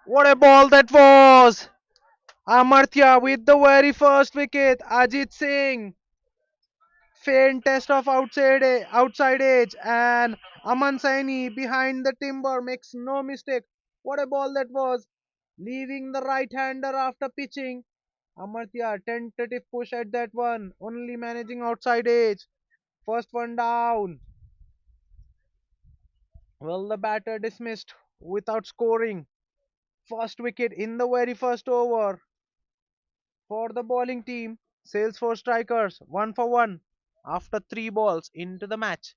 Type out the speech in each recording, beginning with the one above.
What a ball that was! Amartya with the very first wicket. Ajit Singh, faint test of outside edge, and Aman Saini behind the timber makes no mistake. What a ball that was! Leaving the right hander after pitching. Amartya tentative push at that one, only managing outside edge. First one down. Well, the batter dismissed without scoring. First wicket in the very first over for the bowling team. Salesforce strikers 1 for 1 after 3 balls into the match.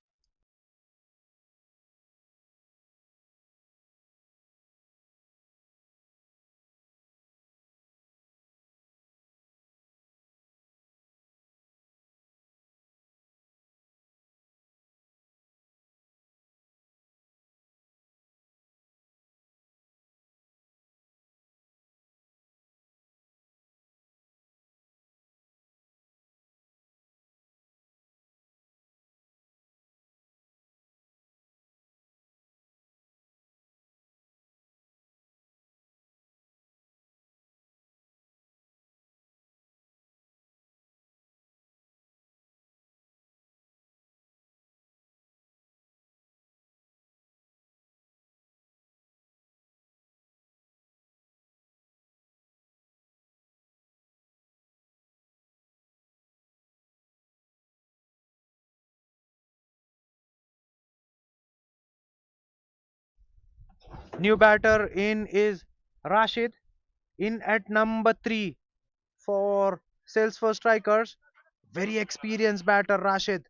New batter in is Rashid in at number 3 for Salesforce strikers. Very experienced batter Rashid.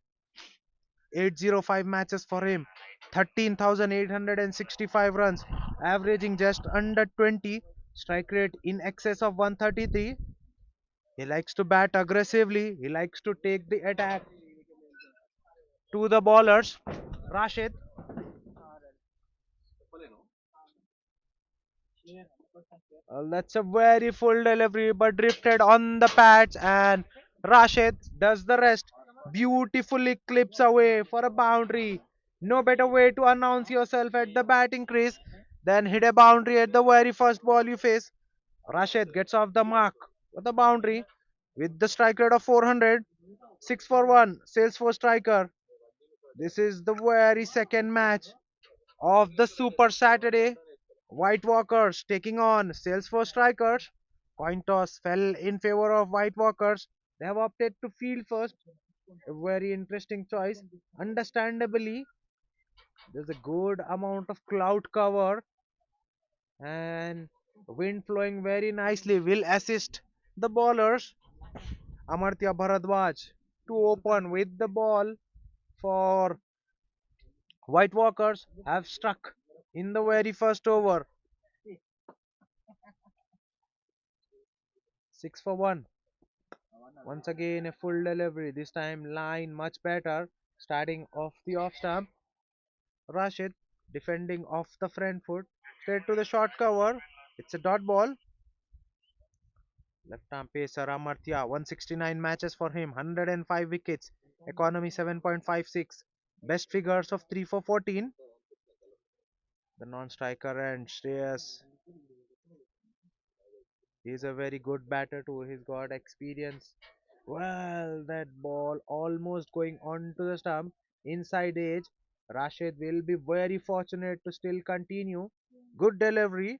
805 matches for him. 13,865 runs, averaging just under 20. Strike rate in excess of 133. He likes to bat aggressively. He likes to take the attack to the bowlers. Rashid, that's a very full delivery, but drifted on the patch, and Rashid does the rest. Beautifully clips away for a boundary. No better way to announce yourself at the batting crease than hit a boundary at the very first ball you face. Rashid gets off the mark with a boundary with the strike rate of 400. 6 for 1, Salesforce striker. This is the very second match of the Super Saturday. White Walkers taking on Salesforce Strikers. Coin toss fell in favor of White Walkers. They have opted to field first. A very interesting choice. Understandably, there's a good amount of cloud cover and wind flowing very nicely will assist the bowlers. Amartya Bharadwaj to open with the ball for White Walkers have struck in the very first over. 6 for 1. Once again, a full delivery. This time, line much better. Starting off the off stump. Rashid defending off the front foot. Straight to the short cover. It's a dot ball. Left arm pacer Amartya. 169 matches for him. 105 wickets. Economy 7.56. Best figures of 3 for 14. The non striker and Shreyas. He's a very good batter too. He's got experience. Well, that ball almost going onto the stump. Inside edge. Rashid will be very fortunate to still continue. Good delivery.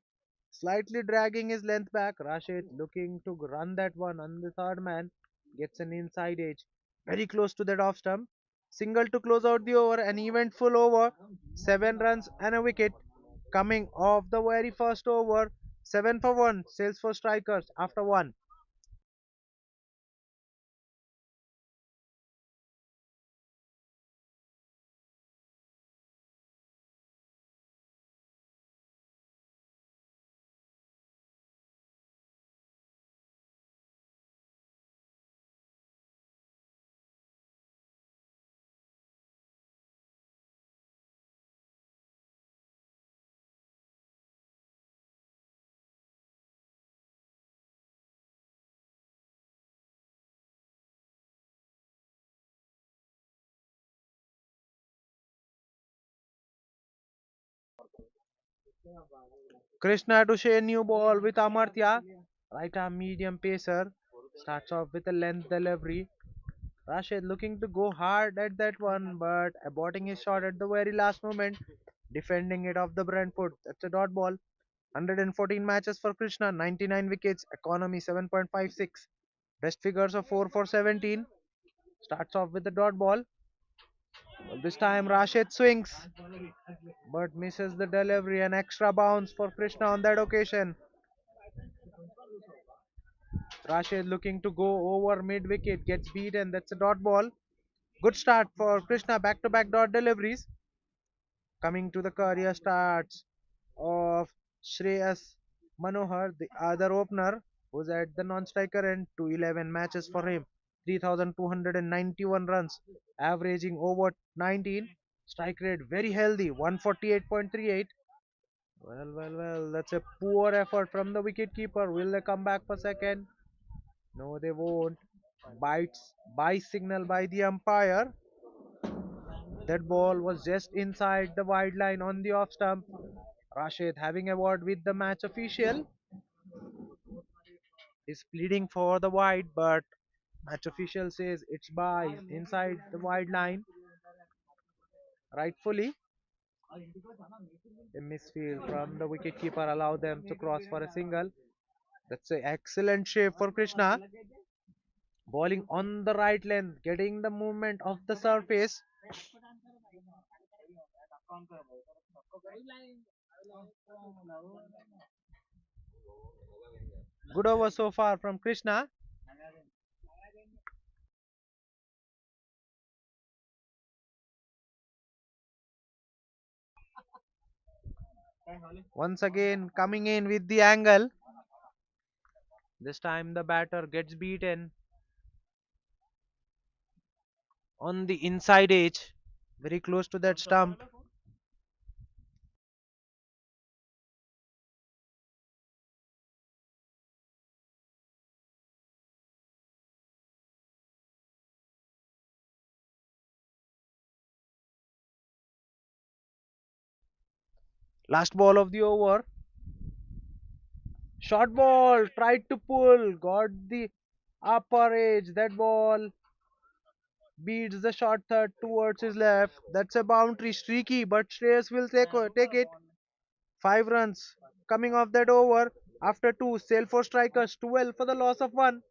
Slightly dragging his length back. Rashid looking to run that one on the third man. Gets an inside edge. Very close to that off stump. Single to close out the over. An eventful over. 7 runs and a wicket. Coming off the very first over. 7 for 1. Sales for strikers after one. Krishna to share new ball with Amartya. Right arm medium pacer. Starts off with a length delivery. Rashid looking to go hard at that one, but aborting his shot at the very last moment, defending it off the Brentford. That's a dot ball. 114 matches for Krishna, 99 wickets, economy 7.56. Best figures of 4 for 17. Starts off with the dot ball. Well, this time Rashid swings, but misses the delivery. An extra bounce for Krishna on that occasion. Rashid looking to go over mid wicket, gets beaten. That's a dot ball. Good start for Krishna. Back to back dot deliveries. Coming to the career starts of Shreyas Manohar, the other opener, who's at the non-striker end, to 11 matches for him, 3,291 runs, averaging over 19. Strike rate very healthy, 148.38. Well, that's a poor effort from the wicketkeeper. Will they come back for second? No, they won't. Bites, by signal by the umpire. That ball was just inside the wide line on the off stump. Rashid having a word with the match official is pleading for the wide, but match official says it's by inside the wide line. Rightfully, a misfield from the wicketkeeper allowed them to cross for a single. That's an excellent shape for Krishna. Bowling on the right length, getting the movement of the surface. Good over so far from Krishna. Once again coming in with the angle. This time the batter gets beaten on the inside edge, very close to that stump. Last ball of the over. Short ball, tried to pull, got the upper edge. That ball beats the short third towards his left. That's a boundary, streaky, but Shreyas will take it. 5 runs coming off that over after two. Salesforce strikers, 12 for the loss of one.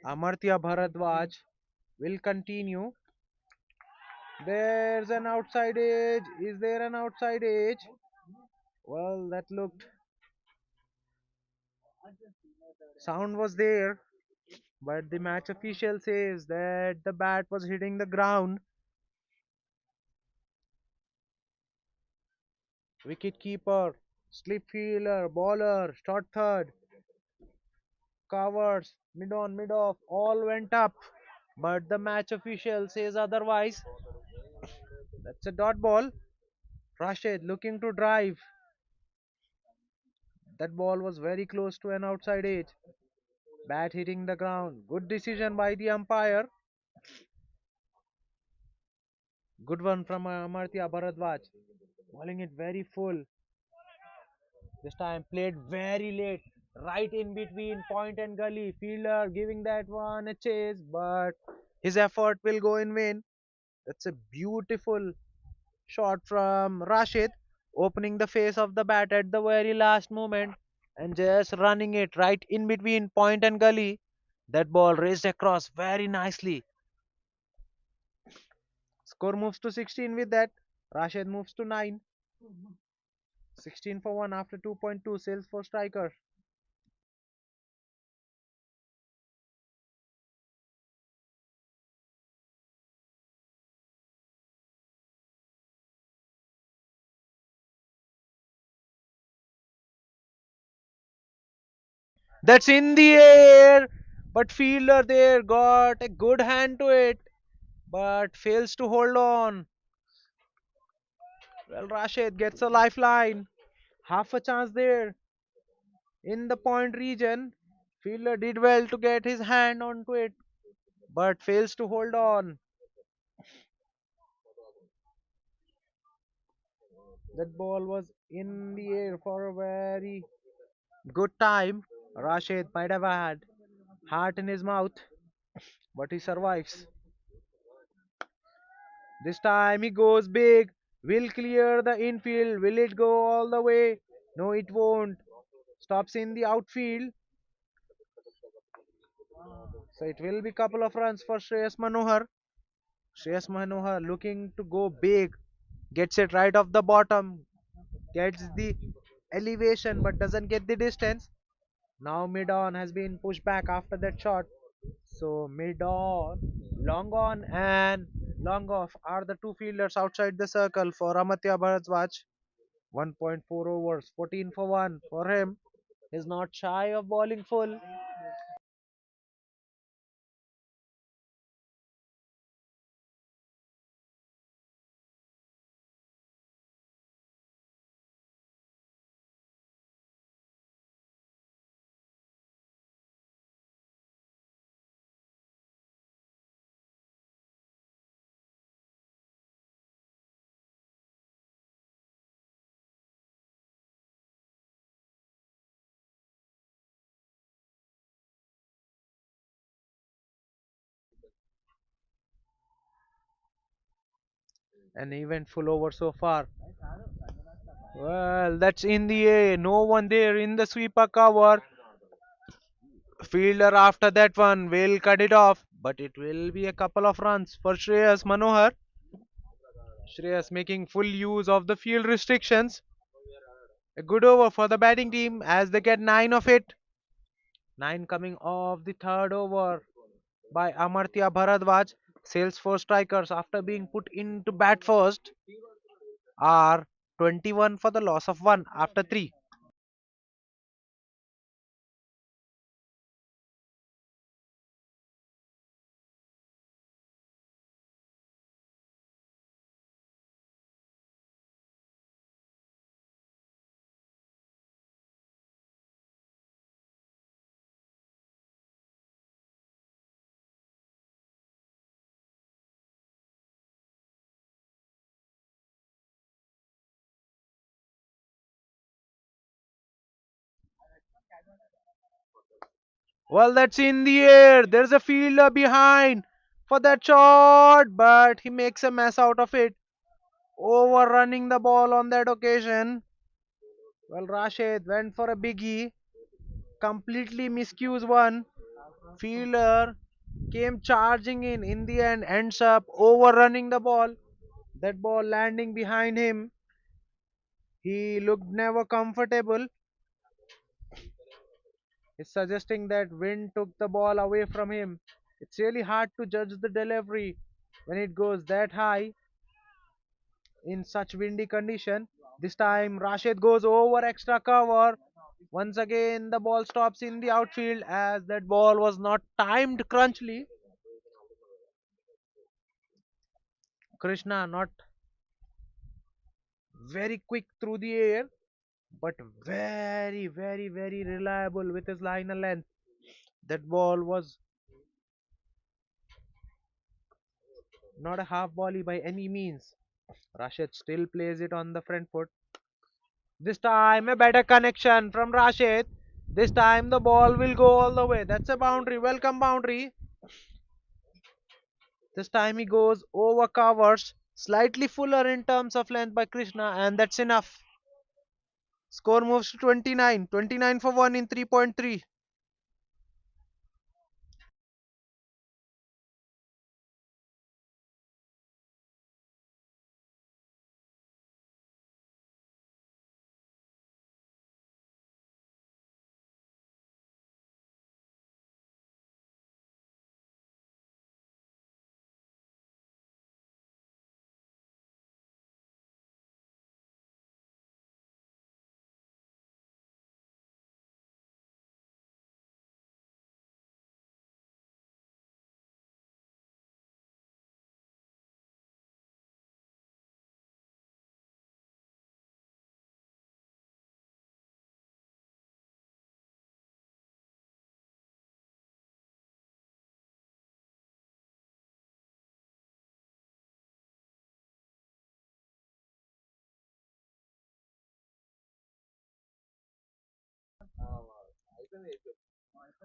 Amartya Bharadwaj will continue. There's an outside edge. Is there an outside edge? Well, that looked. Sound was there, but the match official says that the bat was hitting the ground. Wicket keeper, slip fielder, bowler, short third, covers, mid on, mid off, all went up. But the match official says otherwise. That's a dot ball. Rashid looking to drive. That ball was very close to an outside edge. Bat hitting the ground. Good decision by the umpire. Good one from Amartya Bharadwaj. Bowling it very full. This time played very late. Right in between point and gully. Fielder giving that one a chase, but his effort will go in vain. That's a beautiful shot from Rashid, opening the face of the bat at the very last moment and just running it right in between point and gully. That ball raced across very nicely. Score moves to 16 with that. Rashid moves to 9. 16 for 1 after 2.2. Salesforce striker. That's in the air. But fielder there got a good hand to it. But fails to hold on. Well, Rashid gets a lifeline. Half a chance there. In the point region, fielder did well to get his hand onto it, but fails to hold on. That ball was in the air for a very good time. Rashid might have had heart in his mouth, but he survives. This time he goes big. Will clear the infield. Will it go all the way? No, it won't. Stops in the outfield. So it will be couple of runs for Shreyas Manohar. Shreyas Manohar looking to go big. Gets it right off the bottom. Gets the elevation but doesn't get the distance. Now mid on has been pushed back after that shot. So mid on, long on and long off are the two fielders outside the circle for Amatya Bharadwaj. 1.4 overs, 14 for 1 for him. He's not shy of bowling full. An eventful over so far. Well, that's in the air. No one there in the sweeper cover. Fielder after that one will cut it off, but it will be a couple of runs for Shreyas Manohar. Shreyas making full use of the field restrictions. A good over for the batting team as they get 9 of it. 9 coming off the third over by Amartya Bharadwaj. Salesforce strikers, after being put into bat first, are 21 for the loss of 1 after 3. Well, that's in the air. There's a fielder behind for that shot, but he makes a mess out of it, overrunning the ball on that occasion. Well, Rashid went for a biggie, completely miscues one. Fielder came charging in the end, ends up overrunning the ball. That ball landing behind him. He looked never comfortable. He's suggesting that wind took the ball away from him. It's really hard to judge the delivery when it goes that high in such windy condition. This time Rashid goes over extra cover. Once again the ball stops in the outfield as that ball was not timed crunchly. Krishna not very quick through the air but very reliable with his liner length. That ball was not a half volley by any means. Rashid still plays it on the front foot. This time a better connection from Rashid. This time the ball will go all the way. That's a boundary. Welcome boundary. This time he goes over covers. Slightly fuller in terms of length by Krishna, and that's enough. Score moves to 29. 29 for 1 in 3.3.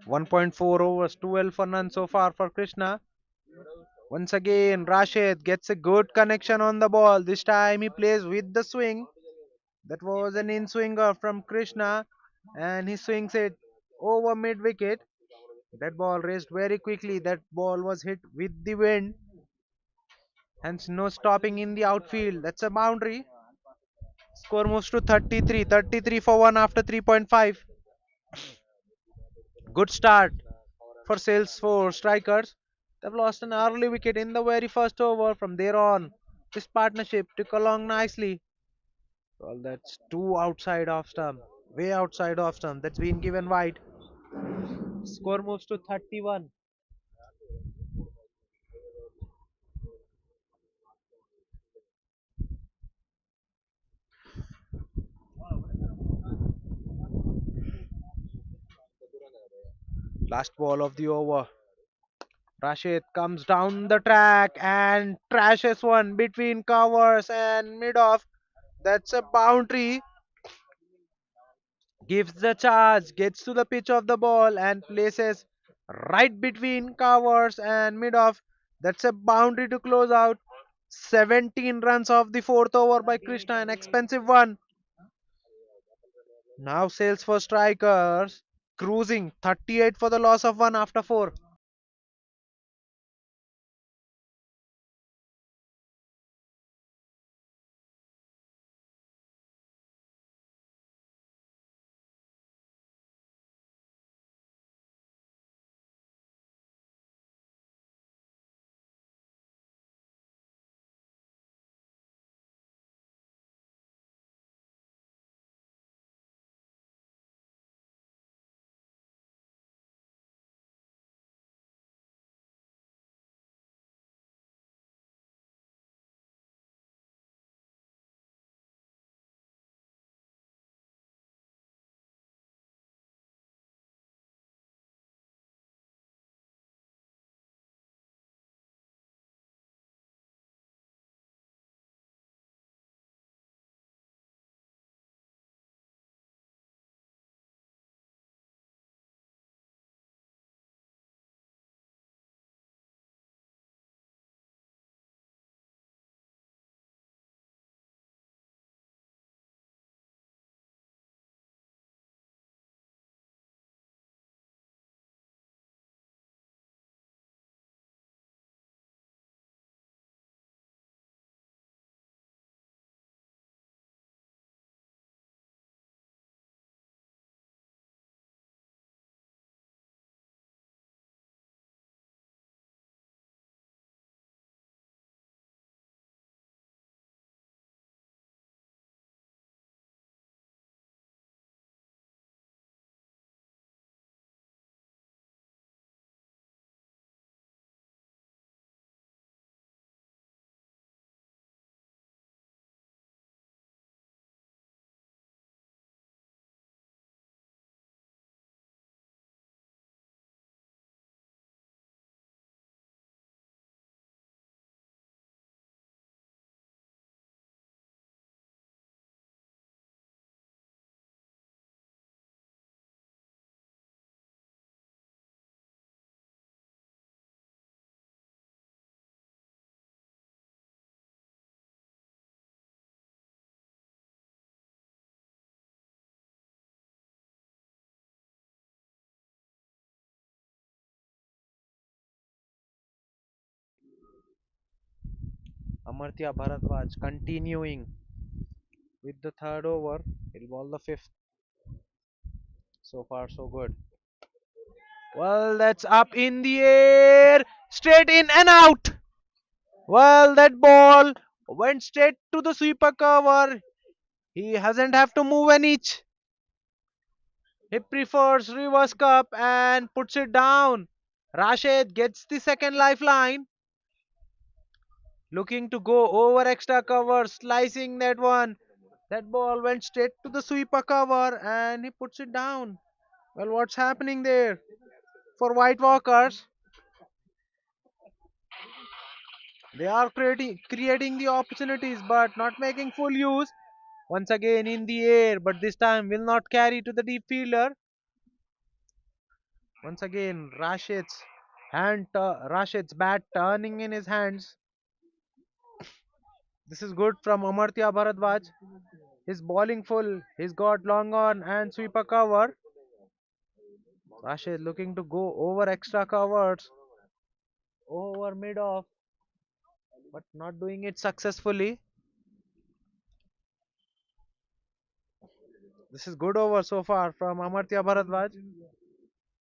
1.4 overs, 12 for none so far for Krishna. Once again, Rashid gets a good connection on the ball. This time he plays with the swing. That was an in swinger from Krishna, and he swings it over mid wicket. That ball raced very quickly. That ball was hit with the wind, hence no stopping in the outfield. That's a boundary. Score moves to 33. 33 for 1 after 3.5. Good start for Salesforce strikers. They've lost an early wicket in the very first over. From there on, this partnership took along nicely. Well, that's two outside off stump. Way outside off stump. That's been given wide. Score moves to 31. Last ball of the over. Rashid comes down the track and trashes one between covers and mid off. That's a boundary. Gives the charge, gets to the pitch of the ball and places right between covers and mid off. That's a boundary to close out. 17 runs off the fourth over by Krishna, an expensive one. Now sales for strikers, cruising 38 for the loss of one after four. Amartya Bharadwaj continuing with the third over. He'll ball the fifth. So far, so good. Well, that's up in the air, straight in and out. Well, that ball went straight to the sweeper cover. He hasn't have to move an inch. He prefers reverse cup and puts it down. Rashid gets the second lifeline, looking to go over extra cover, slicing that one. That ball went straight to the sweeper cover and he puts it down. Well, what's happening there? For White Walkers, they are creating the opportunities but not making full use. Once again in the air, but this time will not carry to the deep fielder. Once again, Rashid's bat turning in his hands. This is good from Amartya Bharadwaj. He's bowling full. He's got long on and sweeper cover. Rashid looking to go over extra covers, over mid off, but not doing it successfully. This is good over so far from Amartya Bharadwaj.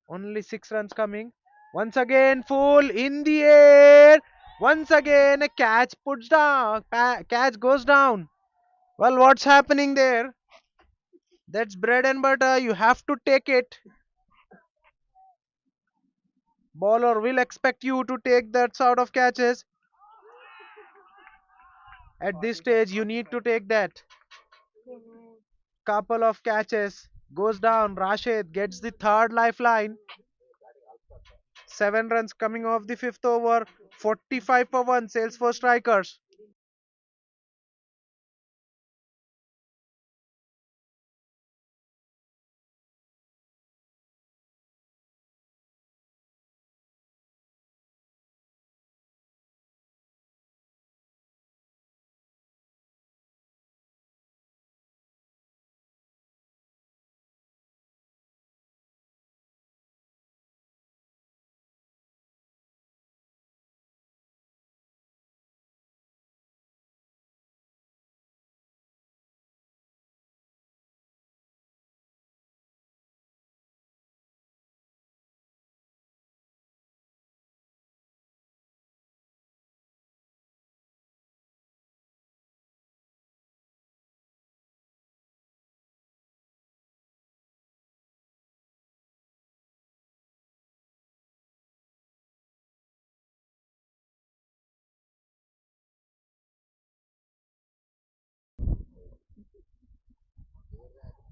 Only 6 runs coming. Once again, full in the air. Once again, a catch puts down. Catch goes down. Well, what's happening there? That's bread and butter. You have to take it. Bowler will expect you to take that sort of catches. At this stage, you need to take that. Couple of catches. Goes down. Rashid gets the third lifeline. 7 runs coming off the fifth over. 45 for 1. Salesforce strikers.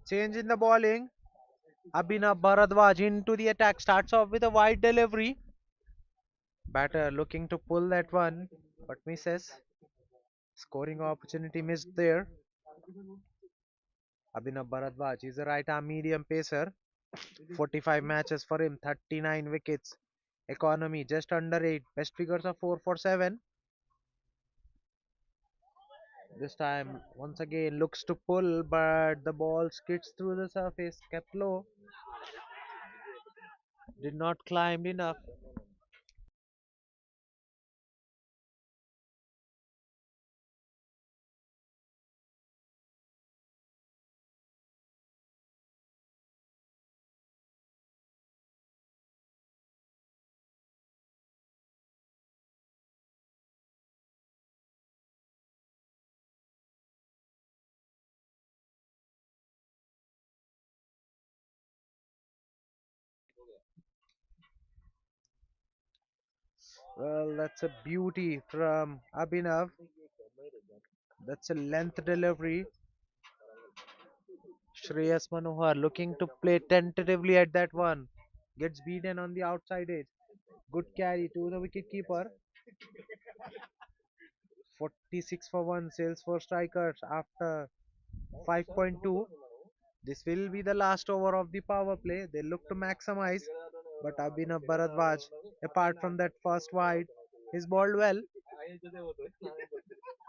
Change in the bowling. Abhinav Bharadwaj into the attack. Starts off with a wide delivery. Batter looking to pull that one, but misses. Scoring opportunity missed there. Abhinav Bharadwaj is a right arm medium pacer. 45 matches for him, 39 wickets. Economy just under 8. Best figures are 4 for 7. This time, once again, looks to pull, but the ball skids through the surface. Kept low. Did not climb enough. Well, that's a beauty from Abhinav. That's a length delivery. Shreyas Manohar looking to play tentatively at that one. Gets beaten on the outside edge. Good carry to the wicketkeeper. 46 for 1 sales for strikers after 5.2. This will be the last over of the power play. They look to maximize, but Abhinav Bharadwaj, apart from that first wide, is bowled well.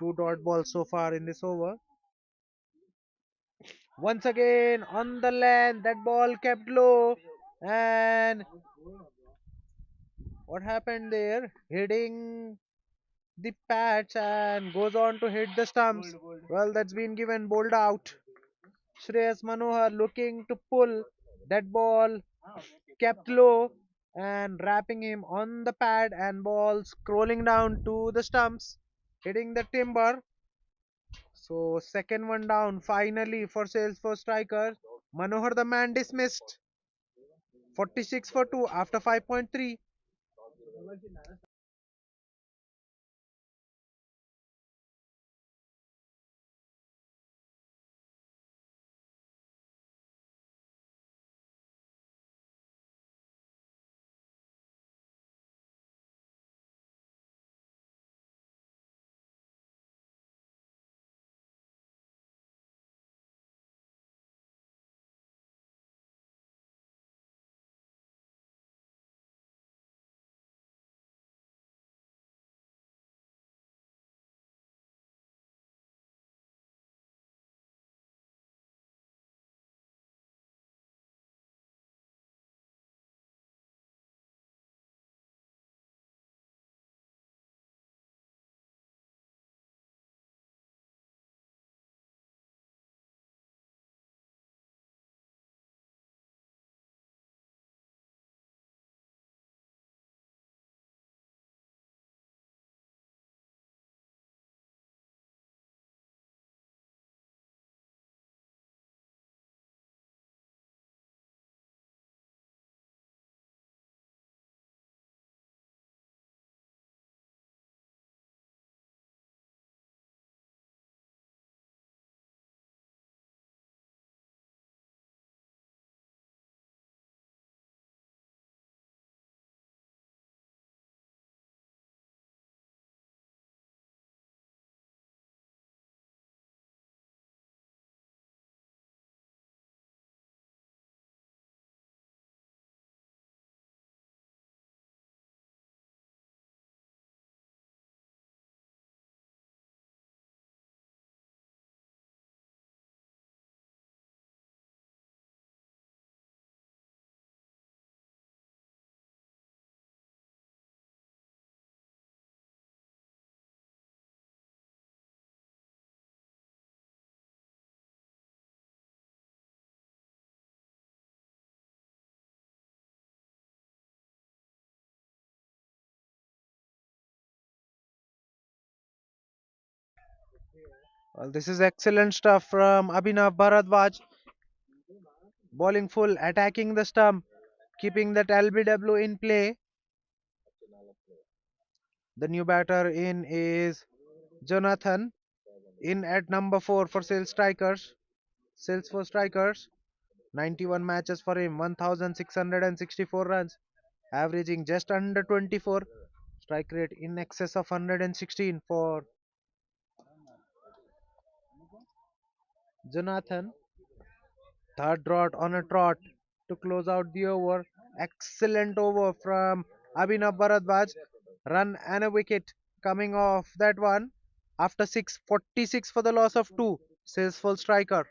Two dot balls so far in this over. Once again on the length, that ball kept low. And what happened there? Hitting the pads and goes on to hit the stumps. Well, that's been given bowled out. Shreyas Manohar looking to pull that ball, kept low and wrapping him on the pad and ball scrolling down to the stumps, hitting the timber. So second one down finally for Salesforce strikers. Manohar the man dismissed. 46 for 2 after 5.3. Well, this is excellent stuff from Abhinav Bharadwaj. Bowling full, attacking the stump, keeping that LBW in play. The new batter in is Jonathan, in at number 4 for Salesforce strikers. 91 matches for him, 1,664 runs, averaging just under 24. Strike rate in excess of 116 for Jonathan. Third drought on a trot to close out the over. Excellent over from Abhinav Bharadwaj. Run and a wicket coming off that one. After 6:46 for the loss of 2. Salesforce striker.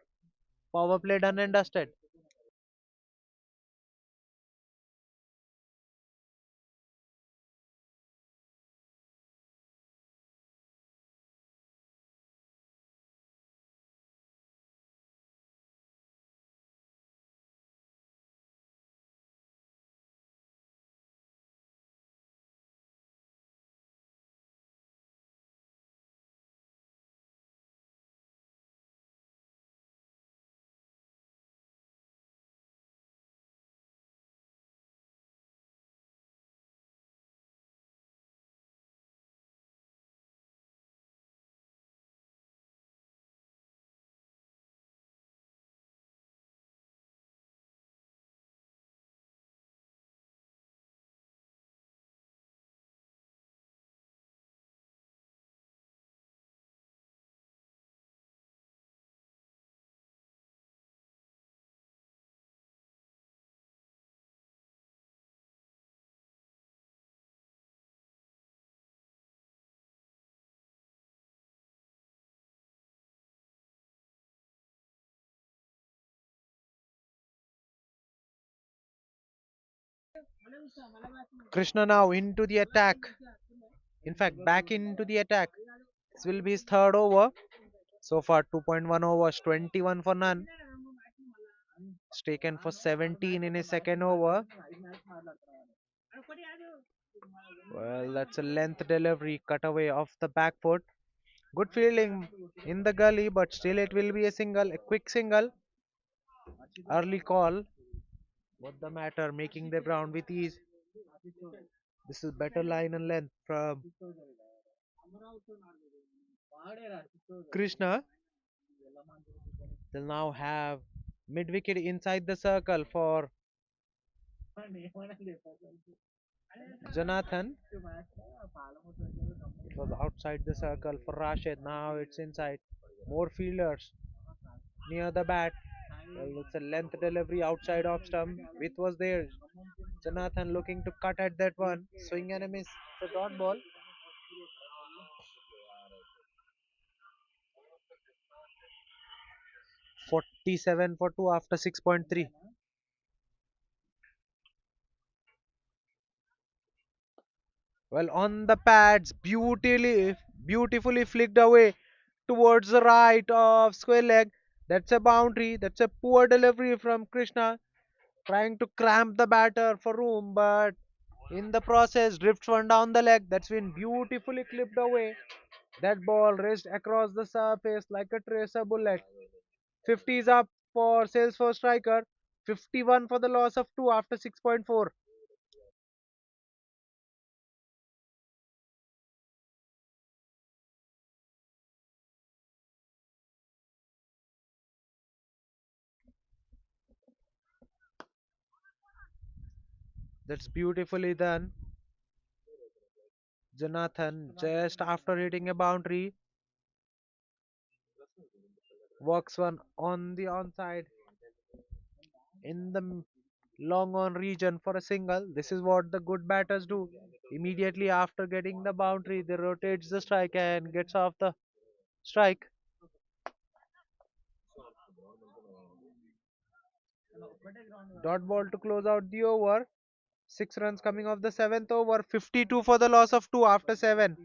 Power play done and dusted. Krishna now into the attack. In fact, back into the attack. This will be his third over. So far, 2.1 overs, 21 for none. It's taken for 17 in his second over. Well, that's a length delivery cut away off the back foot. Good fielding in the gully, but still it will be a single, a quick single. Early call. What the matter? Making the ground with ease. This is better line and length from Krishna. They'll now have mid wicket inside the circle for Jonathan. It was outside the circle for Rashid. Now it's inside. More fielders near the bat. Well, it's a length delivery outside off stump. Width was there. Jonathan looking to cut at that one. Swing and a miss. It's a dot ball. 47 for 2 after 6.3. Well, on the pads, beautifully flicked away towards the right of square leg. That's a boundary. That's a poor delivery from Krishna, trying to cramp the batter for room, but in the process drifts one down the leg. That's been beautifully clipped away. That ball raced across the surface like a tracer bullet. 50 is up for Salesforce striker. 51 for the loss of 2 after 6.4. That's beautifully done. Jonathan, just after hitting a boundary, works one on the onside in the long on region for a single. This is what the good batters do. Immediately after getting the boundary, they rotates the strike and gets off the strike. Dot ball to close out the over. 6 runs coming off the seventh over. 52 for the loss of 2 after 7.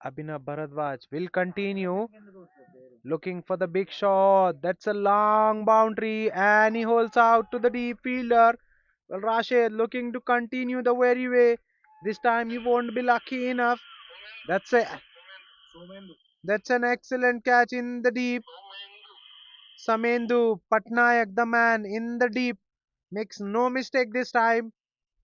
Abhinav Bharadwaj will continue looking for the big shot. That's a long boundary, and he holds out to the deep fielder. Well, Rashid looking to continue the very way. This time he won't be lucky enough. That's a that's an excellent catch in the deep. Samendu Patnaik, the man in the deep, makes no mistake this time,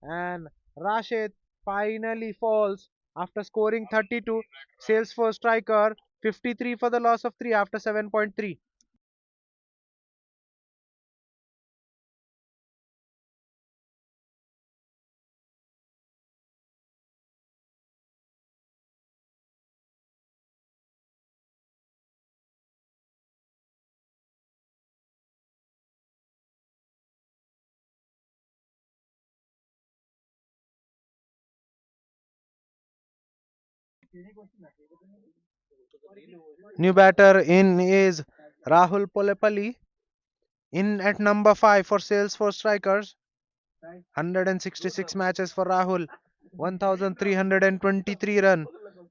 and Rashid finally falls after scoring 32. Salesforce striker 53 for the loss of 3 after 7.3. New batter in is Rahul Polepalli in at number 5 for Salesforce strikers. 166 matches for Rahul, 1323 run,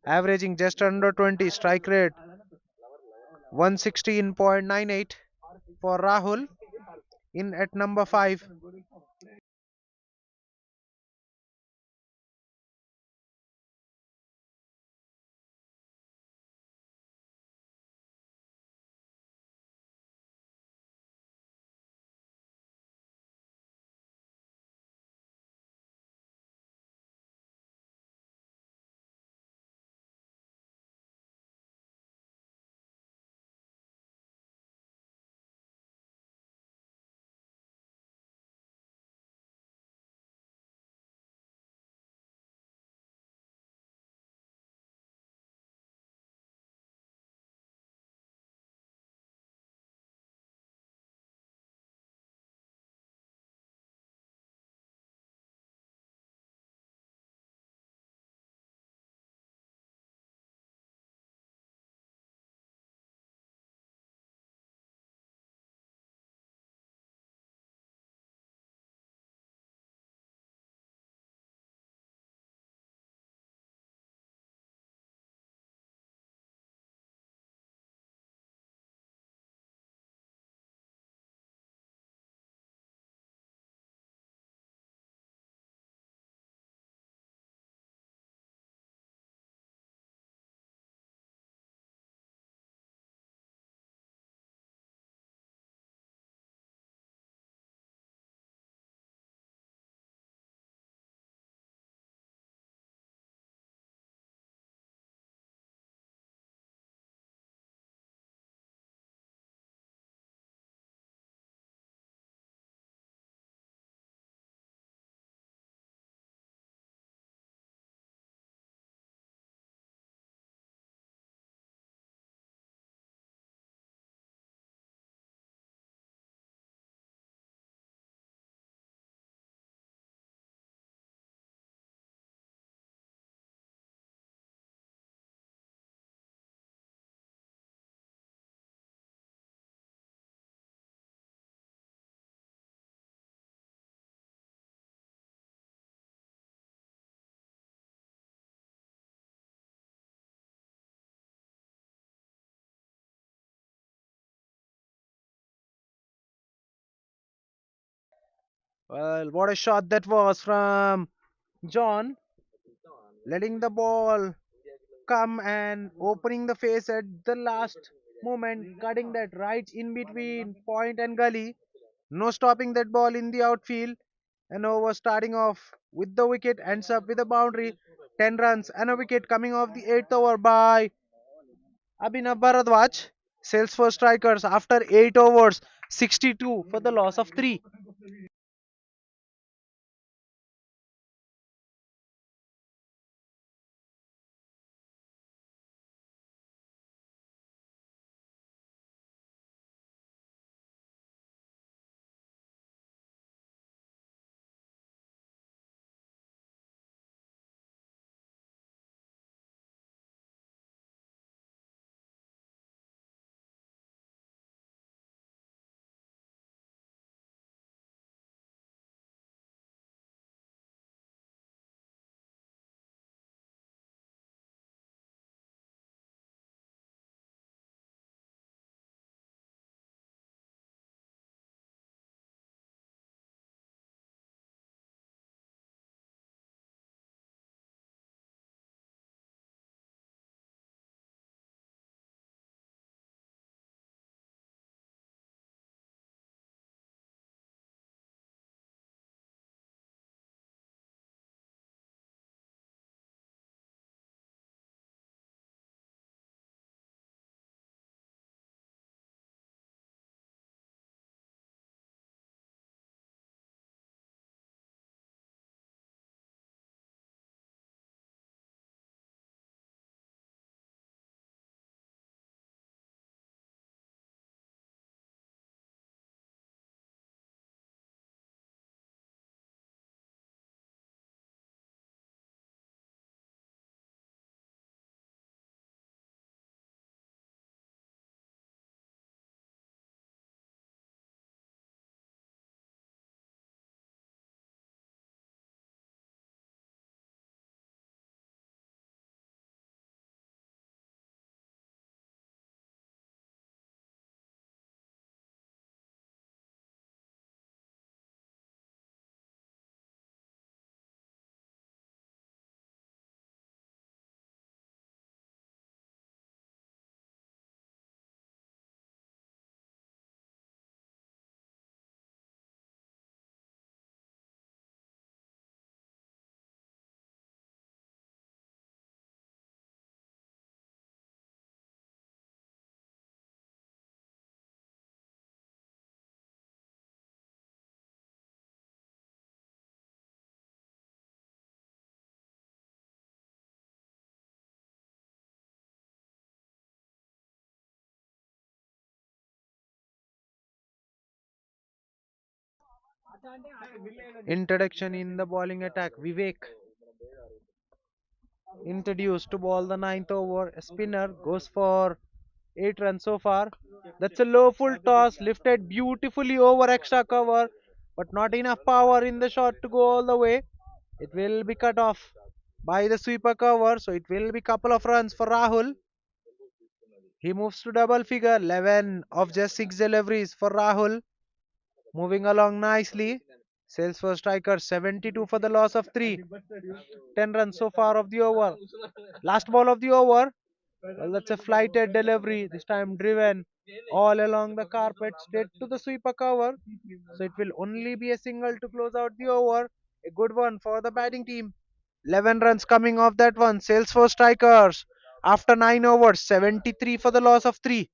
averaging just under 20, strike rate 116.98 for Rahul in at number 5. Well, what a shot that was from John, letting the ball come and opening the face at the last moment, cutting that right in between point and gully. No stopping that ball in the outfield. And over starting off with the wicket ends up with a boundary. 10 runs and a wicket coming off the 8th over by Abhinav Bharadwaj. Salesforce strikers after 8 overs, 62 for the loss of 3. Introduction in the bowling attack. Vivek introduced to ball the ninth over. A spinner goes for 8 runs so far. That's a low full toss, lifted beautifully over extra cover, but not enough power in the shot to go all the way. It will be cut off by the sweeper cover, so it will be couple of runs for Rahul. He moves to double figure, 11 of just 6 deliveries for Rahul. Moving along nicely. Salesforce striker 72 for the loss of 3. 10 runs so far of the over. Last ball of the over. Well, that's a flighted delivery, this time driven all along the carpet straight to the sweeper cover. So it will only be a single to close out the over. A good one for the batting team. 11 runs coming off that one. Salesforce strikers after 9 overs, 73 for the loss of 3.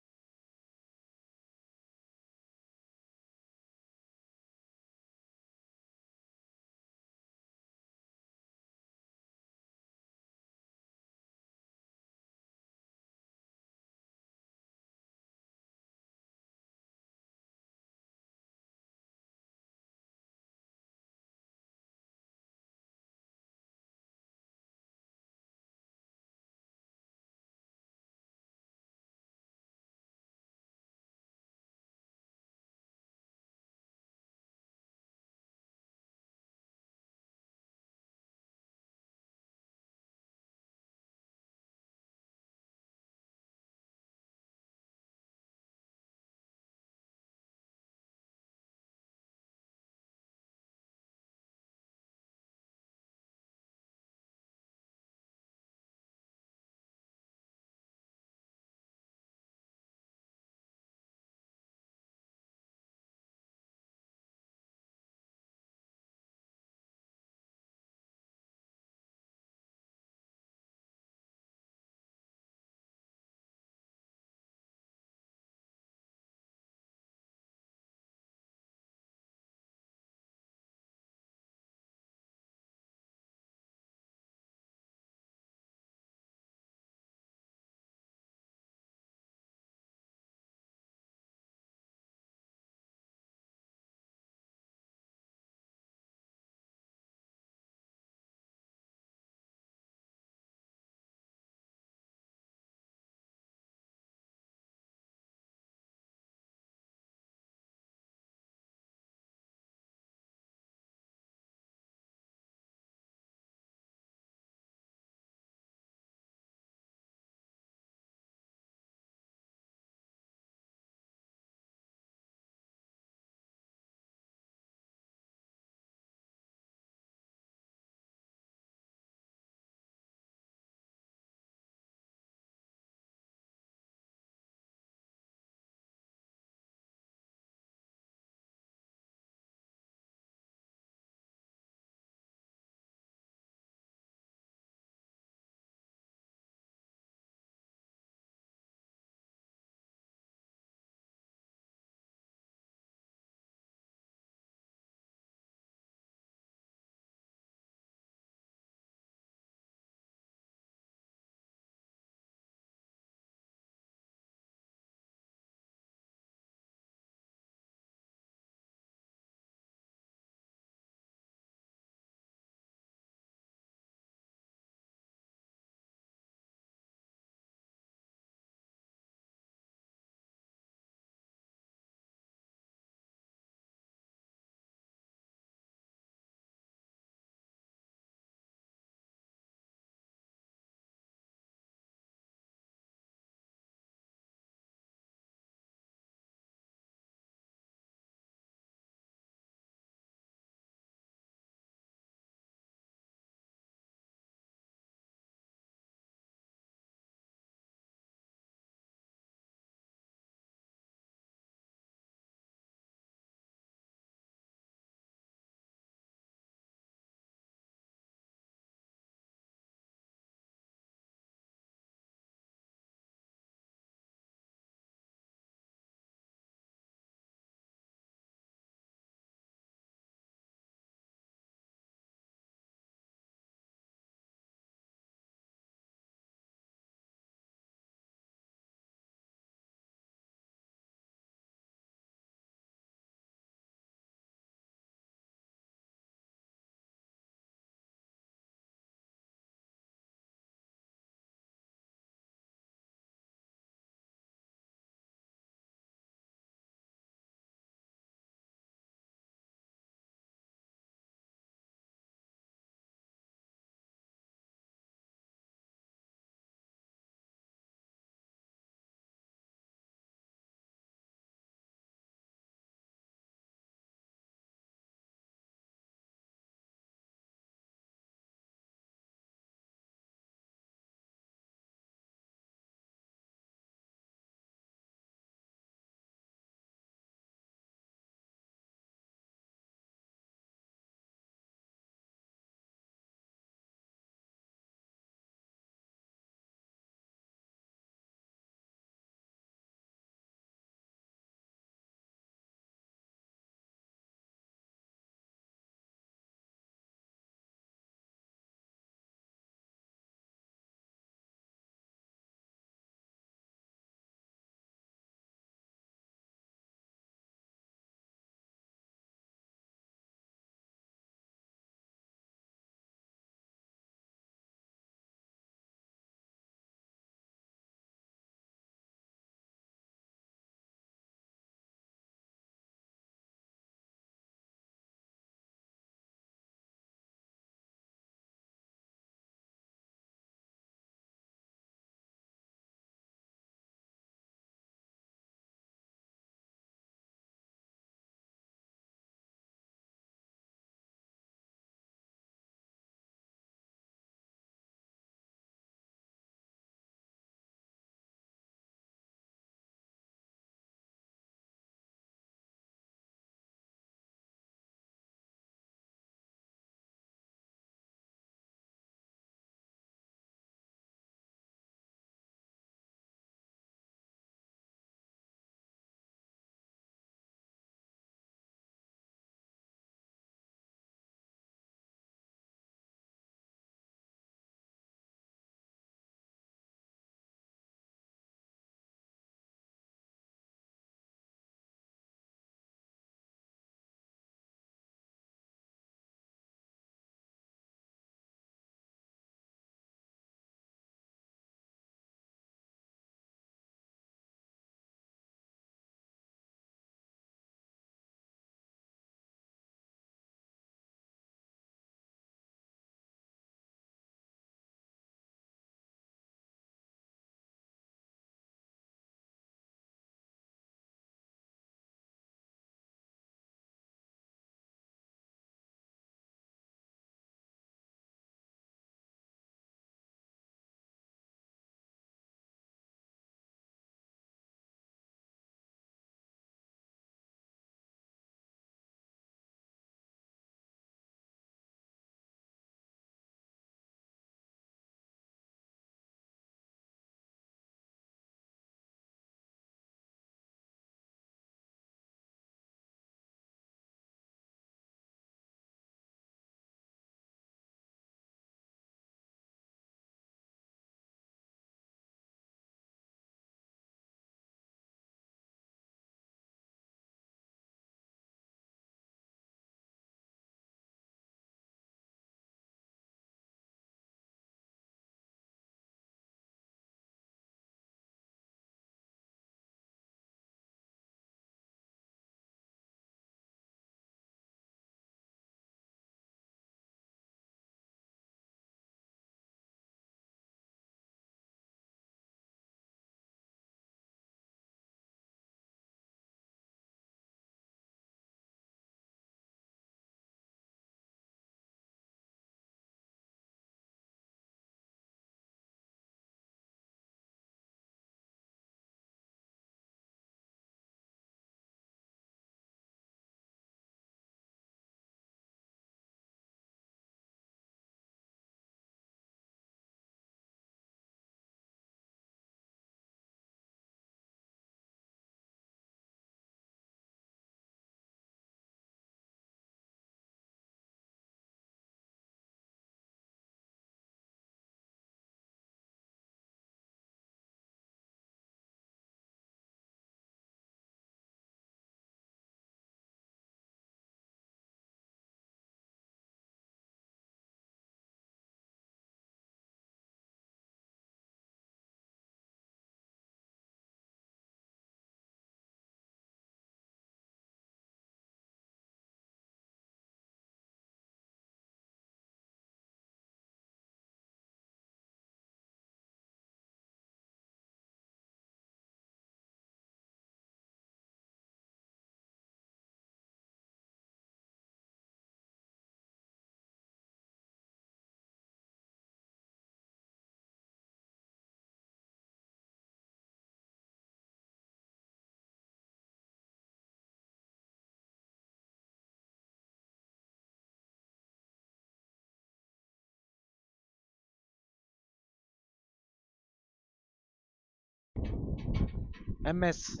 MS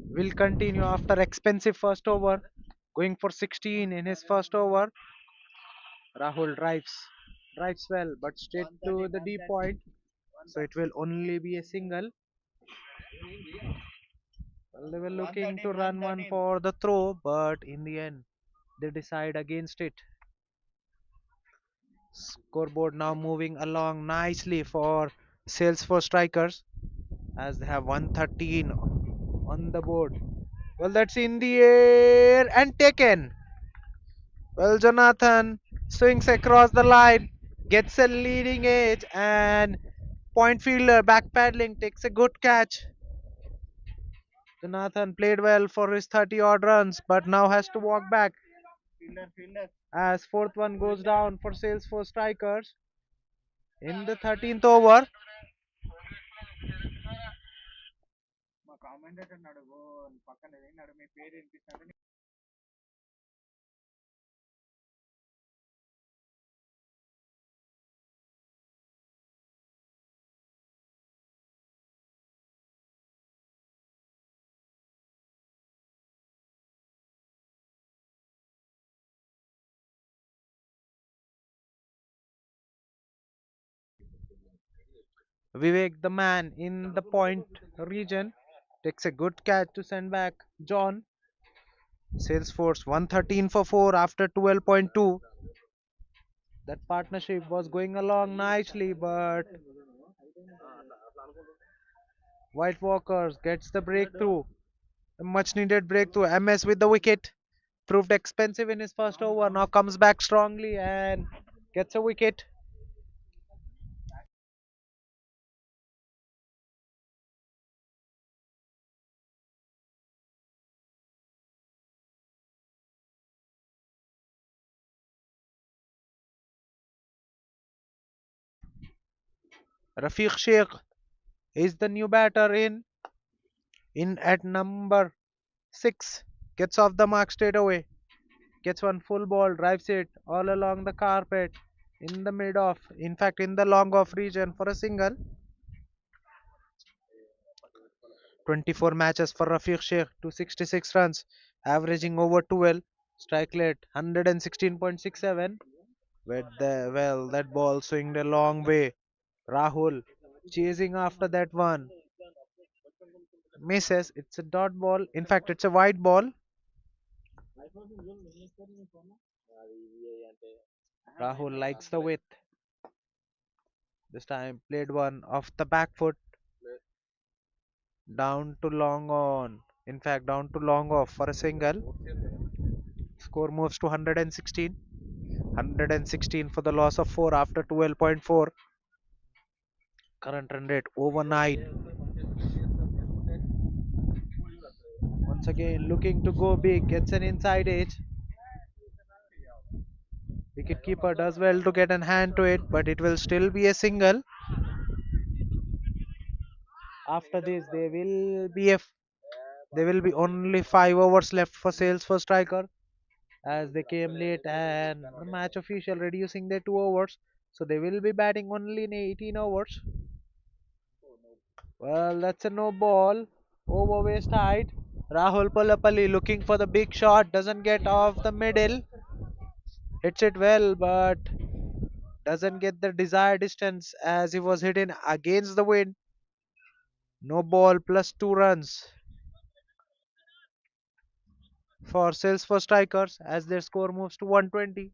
will continue after expensive first over, going for 16 in his first over. Rahul drives well, but straight to the D point, so it will only be a single. Well, they were looking to run one for the throw, but in the end, they decide against it. Scoreboard now moving along nicely for Salesforce strikers as they have 113 on the board. Well, that's in the air and taken. Well, Jonathan swings across the line, gets a leading edge, and point fielder back paddling takes a good catch. Jonathan played well for his 30 odd runs, but now has to walk back as fourth one goes down for Salesforce strikers in the 13th over. Vivek, the man in the point region, takes a good catch to send back John. Salesforce 113 for 4 after 12.2. That partnership was going along nicely, but White Walkers gets the breakthrough. A much needed breakthrough. MS with the wicket. Proved expensive in his first over. Now comes back strongly and gets a wicket. Rafiq Sheikh is the new batter in at number 6. Gets off the mark straight away. Gets one full ball, drives it all along the carpet in the mid off, in fact, in the long off region for a single. 24 matches for Rafiq Sheikh, 266 runs, averaging over 12, strike rate 116.67. Well, that ball swinged a long way. Rahul chasing after that one. Misses. It's a dot ball. In fact, it's a white ball. Rahul likes the width. This time played one off the back foot down to long on. In fact, down to long off for a single. Score moves to 116. 116 for the loss of 4 after 12.4. Current run rate over 9. Once again, looking to go big. Gets an inside edge. Wicketkeeper does well to get an hand to it, but it will still be a single. After this, there will be only 5 overs left for sales for striker as they came late and the match official reducing their 2 overs, so they will be batting only in 18 overs. Well, that's a no ball over waist height. Rahul Palapalli looking for the big shot, doesn't get off the middle, hits it well, but doesn't get the desired distance as he was hitting against the wind. No ball plus 2 runs for sales for strikers as their score moves to 120.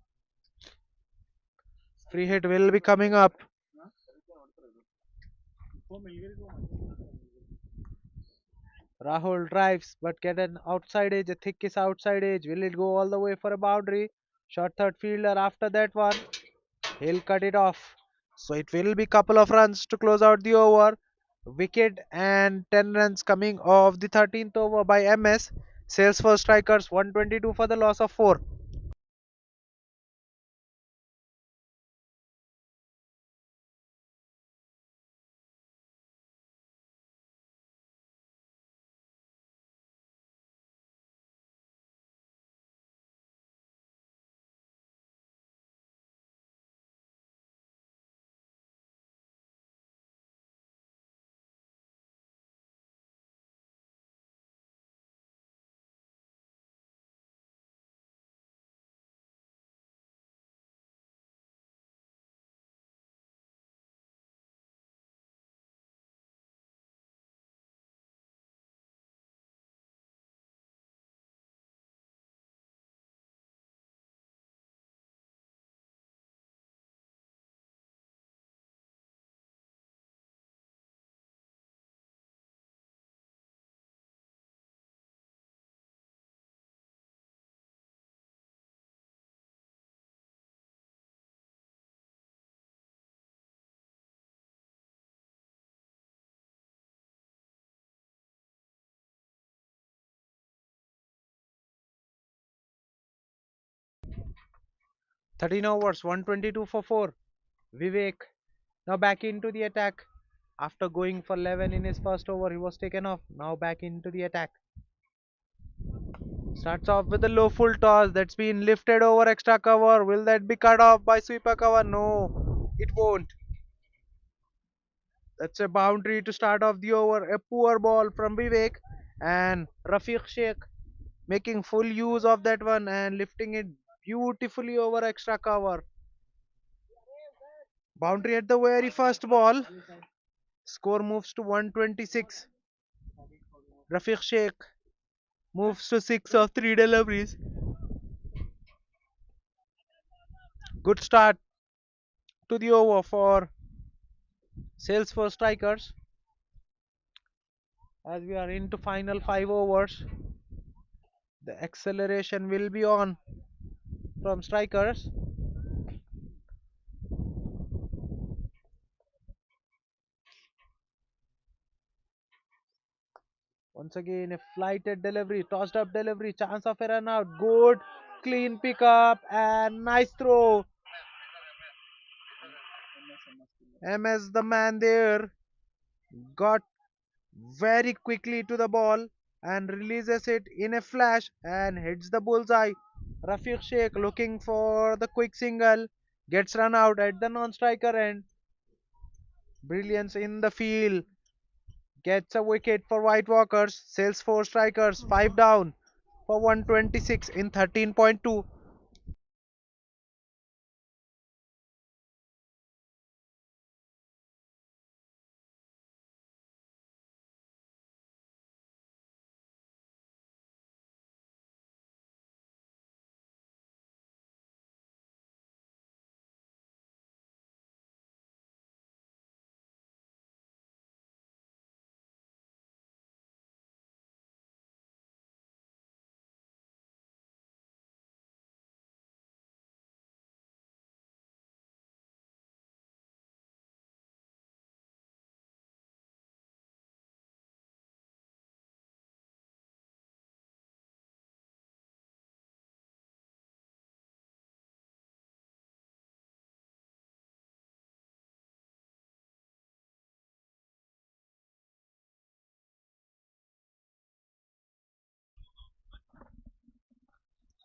Free hit will be coming up. Rahul drives but get an outside edge, a thickest outside edge. Will it go all the way for a boundary? Short third fielder after that one. He'll cut it off. So it will be couple of runs to close out the over. Wicket and 10 runs coming off the 13th over by MS. Sales for strikers 122 for the loss of 4. 13 overs, 122 for 4. Vivek now back into the attack. After going for 11 in his first over, he was taken off. Now back into the attack. Starts off with a low full toss that's been lifted over extra cover. Will that be cut off by sweeper cover? No, it won't. That's a boundary to start off the over. A poor ball from Vivek and Rafiq Sheikh making full use of that one and lifting it beautifully over extra cover. Boundary at the very first ball. Score moves to 126. Rafiq Sheikh moves to 6 of 3 deliveries. Good start to the over for Salesforce strikers as we are into final 5 overs. The acceleration will be on from strikers. Once again, a flighted delivery, tossed up delivery, chance of a run out. Good, clean pickup, and nice throw. MS, the man there, got very quickly to the ball and releases it in a flash and hits the bullseye. Rafiq Sheikh looking for the quick single, gets run out at the non-striker end. Brilliance in the field, gets a wicket for White Walkers. Salesforce strikers 5 down for 126 in 13.2.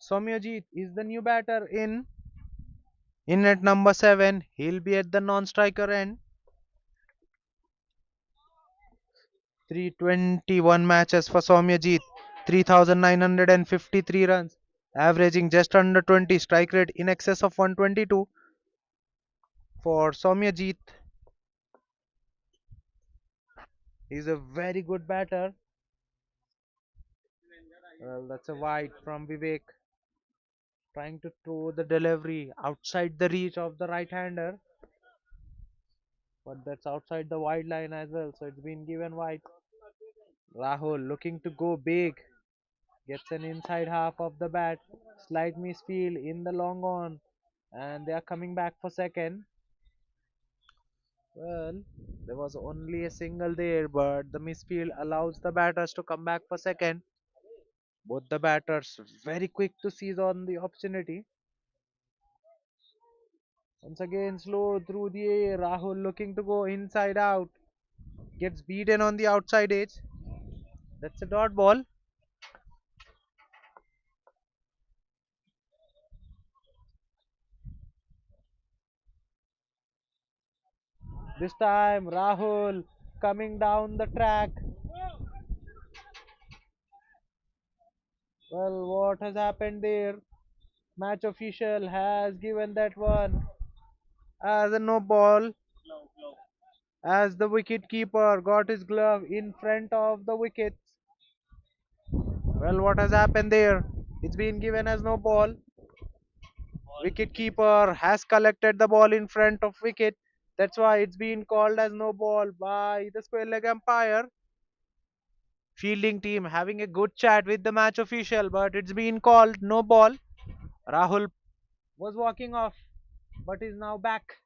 Soumyajit is the new batter in at number 7. He'll be at the non-striker end. 321 matches for Soumyajit, 3,953 runs, averaging just under 20, strike rate in excess of 122 for Soumyajit. He's a very good batter. Well, that's a wide from Vivek, trying to throw the delivery outside the reach of the right-hander, but that's outside the wide line as well, so it's been given wide. Rahul looking to go big, gets an inside half of the bat, slight misfield in the long on, and they are coming back for second. Well, there was only a single there, but the misfield allows the batters to come back for second. Both the batters very quick to seize on the opportunity. Once again, slow through the air. Rahul looking to go inside out. Gets beaten on the outside edge. That's a dot ball. This time, Rahul coming down the track. Well, what has happened there? Match official has given that one as a no ball, as the wicket keeper got his glove in front of the wickets. Well, what has happened there? It's been given as no ball. Wicket keeper has collected the ball in front of wicket. That's why it's been called as no ball by the square leg umpire. Fielding team having a good chat with the match official, but it's been called no ball. Rahul was walking off, but is now back.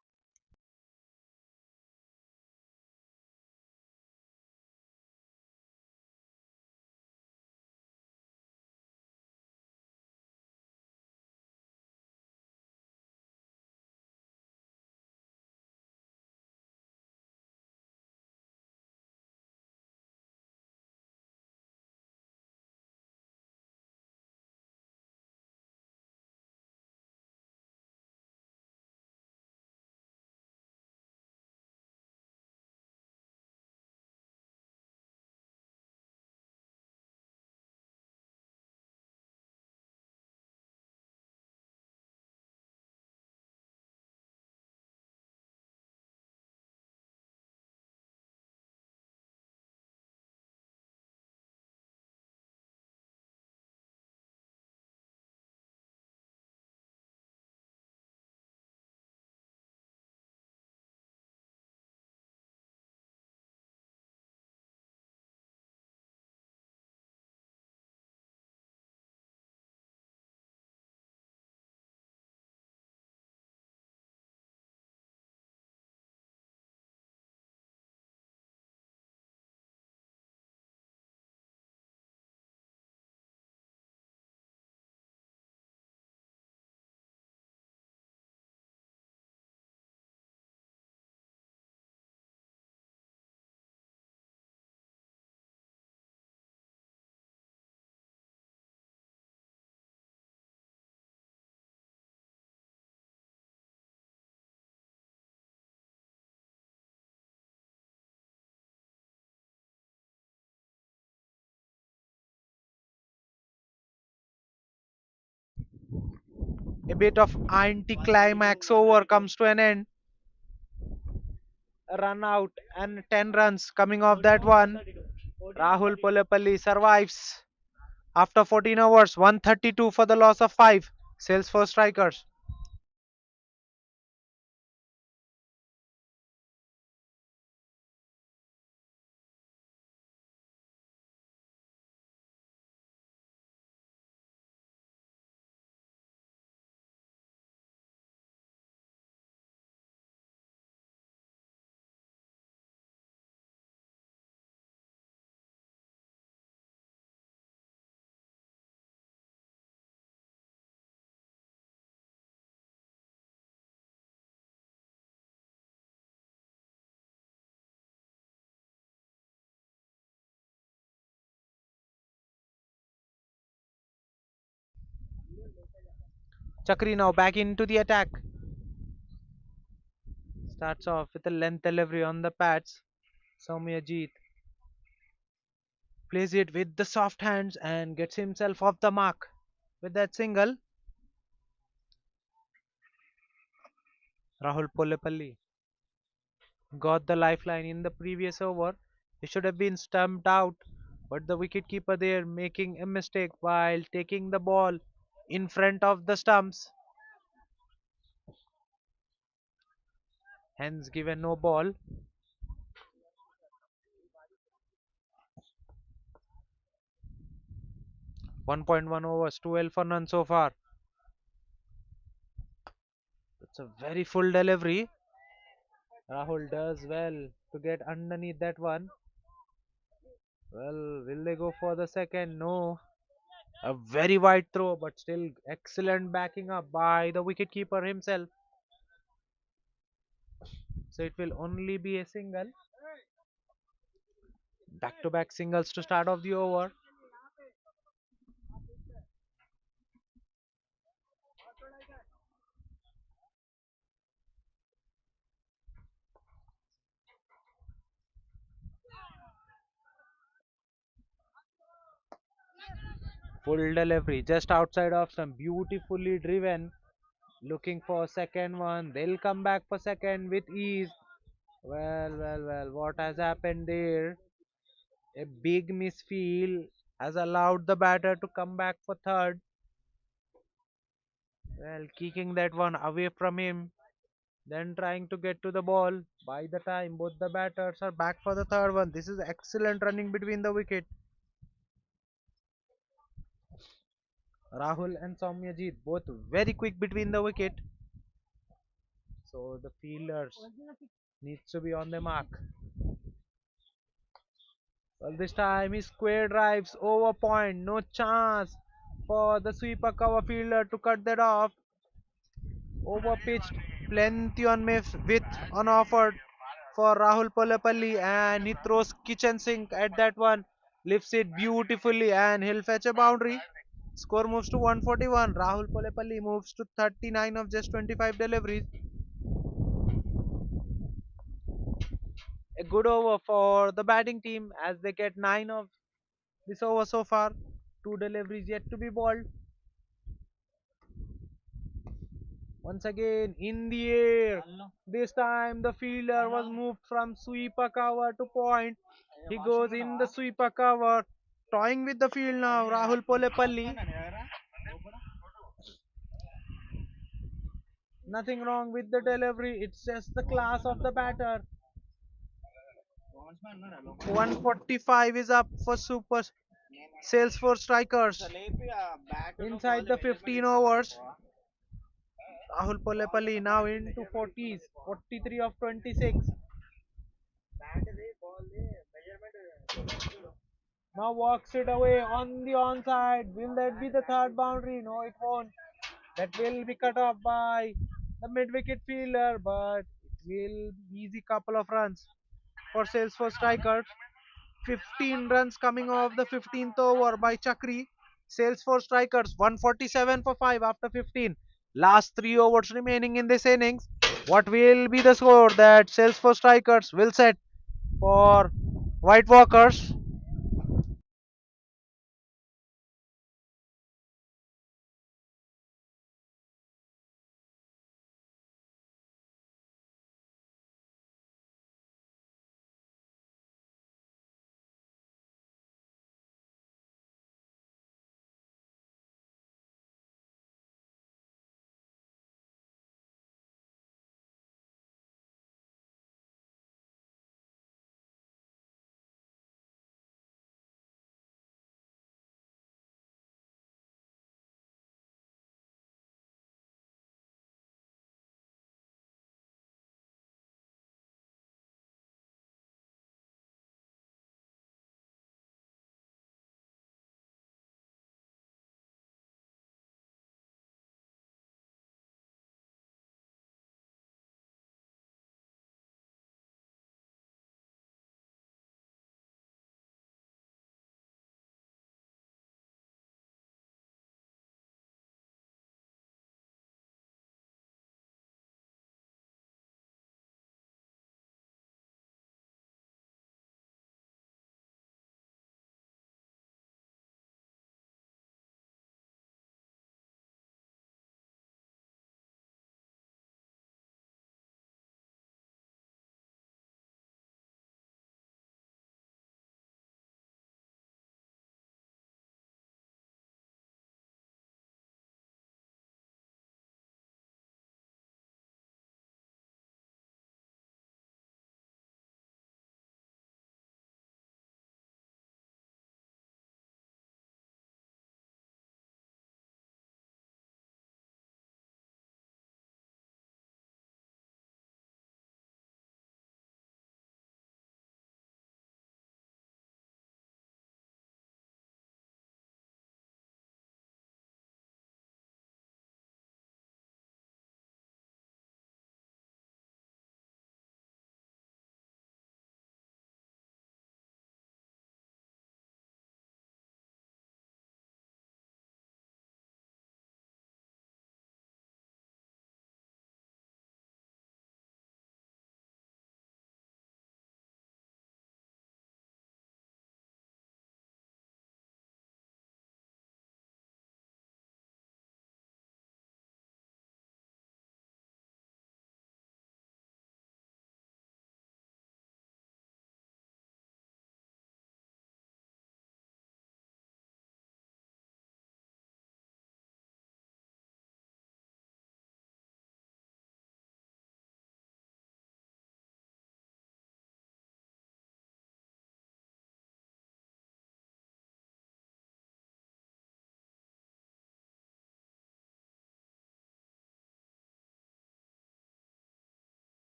A bit of anticlimax over comes to an end. A run out and 10 runs coming off that one. Rahul Polepalli survives after 14 overs, 132 for the loss of 5. Salesforce strikers. Chakri now back into the attack. Starts off with a length delivery on the pads. Soumyajit plays it with the soft hands and gets himself off the mark. With that single, Rahul Polepalli got the lifeline in the previous over. He should have been stumped out, but the wicketkeeper there making a mistake while taking the ball in front of the stumps, hence given no ball. 1.1 overs, 12 for none so far. It's a very full delivery. Rahul does well to get underneath that one. Well, will they go for the second? No. A very wide throw, but still excellent backing up by the wicketkeeper himself. So it will only be a single. Back to back singles to start off the over. Full delivery just outside of some beautifully driven. Looking for second one. They'll come back for second with ease. Well. What has happened there? A big misfeel has allowed the batter to come back for third. Well, kicking that one away from him, then trying to get to the ball. By the time both the batters are back for the third one, this is excellent running between the wicket. Rahul and Soumyajit both very quick between the wicket. So the fielders needs to be on the mark. Well, this time he square drives over point. No chance for the sweeper cover fielder to cut that off. Over pitched, plenty on miss with on offer for Rahul Polepalli, and he throws kitchen sink at that one. Lifts it beautifully and he'll fetch a boundary. Score moves to 141. Rahul Polepalli moves to 39 of just 25 deliveries. A good over for the batting team as they get 9 of this over so far. Two deliveries yet to be bowled. Once again in the air. This time the fielder was moved from sweeper cover to point. He goes in the sweeper cover. Toying with the field now. Rahul Polepalli. Nothing wrong with the delivery. It's just the class of the batter. 145 is up for Super Salesforce strikers. Inside the 15 overs, Rahul Polepalli now into 40s, 43 of 26. Now walks it away on the onside. Will that be the third boundary? No, it won't. That will be cut off by the mid wicket fielder, but it will be easy couple of runs for Salesforce strikers. 15 runs coming off the 15th over by Chakri. Salesforce strikers 147 for 5 after 15. Last 3 overs remaining in this innings. What will be the score that Salesforce strikers will set for White Walkers?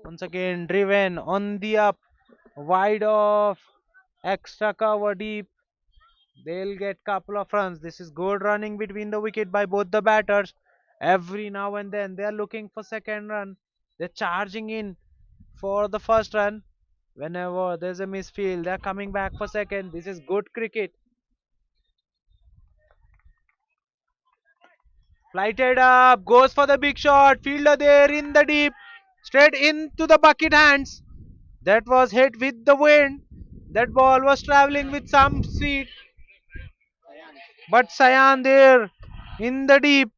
Once again, driven on the up, wide off, extra cover deep. They'll get couple of runs. This is good running between the wicket by both the batters. Every now and then they are looking for second run. They're charging in for the first run. Whenever there's a misfield, they're coming back for second. This is good cricket. Flighted up, goes for the big shot. Fielder there in the deep, straight into the bucket hands. That was hit with the wind. That ball was traveling with some speed, but Sayan there in the deep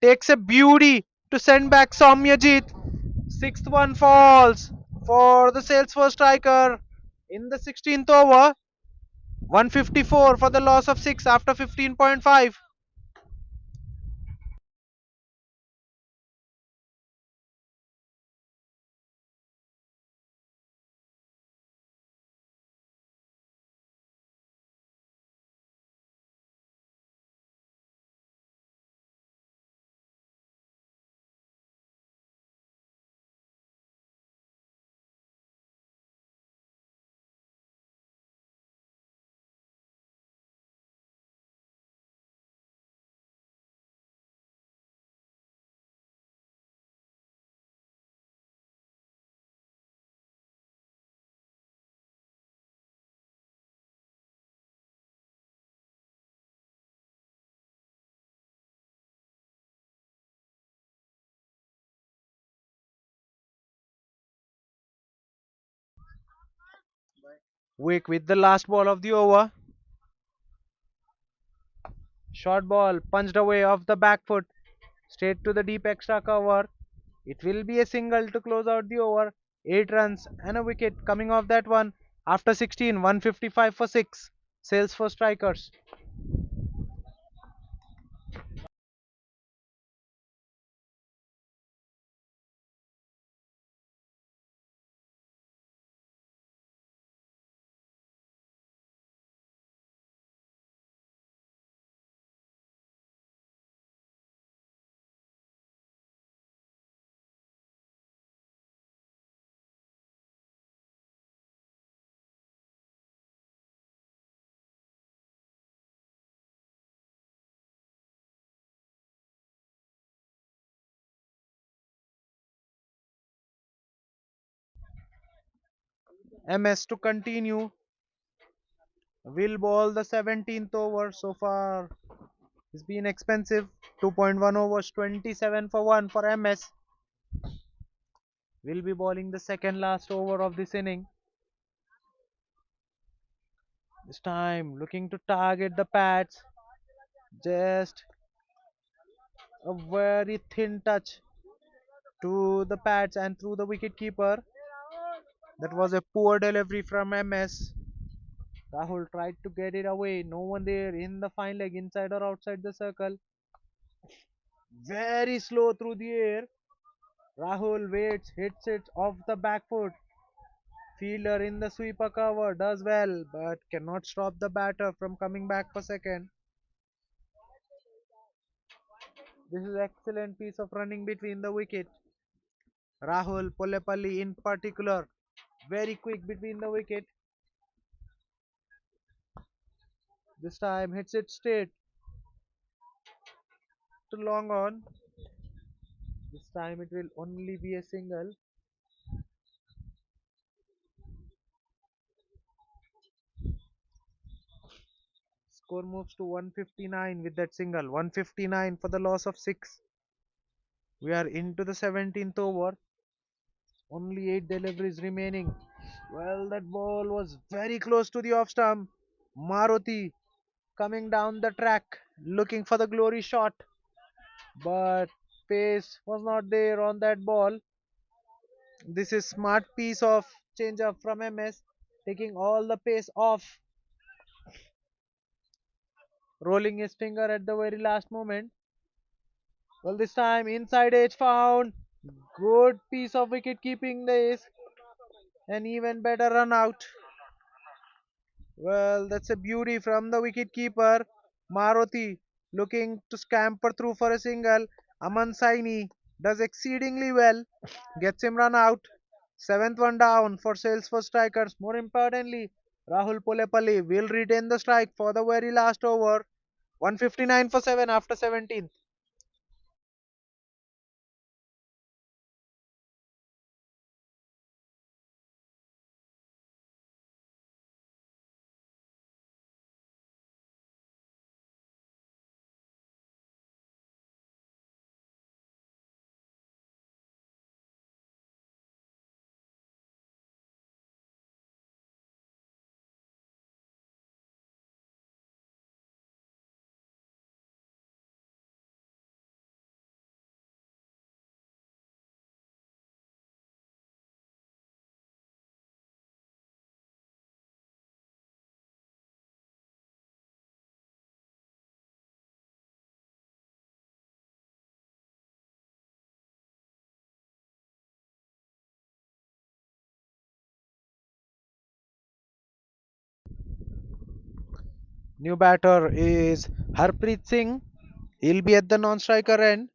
takes a beauty to send back Soumyajit. Sixth one falls for the Salesforce striker in the 16th over. 154 for the loss of 6 after 15.5. Wick with the last ball of the over. Short ball punched away off the back foot, straight to the deep extra cover. It will be a single to close out the over. 8 runs and a wicket coming off that one after 16. 155 for 6. Sales for strikers. MS to continue. Will ball the 17th over so far. It's been expensive. 2.1 overs, 27 for 1 for MS. Will be bowling the second last over of this inning. This time looking to target the pads. Just a very thin touch to the pads and through the wicket keeper. That was a poor delivery from MS. Rahul tried to get it away. No one there in the fine leg, inside or outside the circle. Very slow through the air. Rahul waits, hits it off the back foot. Fielder in the sweeper cover does well, but cannot stop the batter from coming back for second. This is excellent piece of running between the wicket. Rahul Polepalli in particular, very quick between the wicket. This time hits it straight to long on. This time it will only be a single. Score moves to 159 with that single. 159 for the loss of 6. We are into the 17th over. Only 8 deliveries remaining. Well, that ball was very close to the off stump. Maruti coming down the track looking for the glory shot, but pace was not there on that ball. This is smart piece of change up from MS, taking all the pace off, rolling his finger at the very last moment. Well, this time inside edge found. Good piece of wicket keeping this. An even better run out. Well, that's a beauty from the wicket keeper. Maruti looking to scamper through for a single. Aman Saini does exceedingly well, gets him run out. Seventh one down for Salesforce strikers. More importantly, Rahul Polepalli will retain the strike for the very last over. 159 for 7 after 17th. New batter is Harpreet Singh. He'll be at the non-striker end.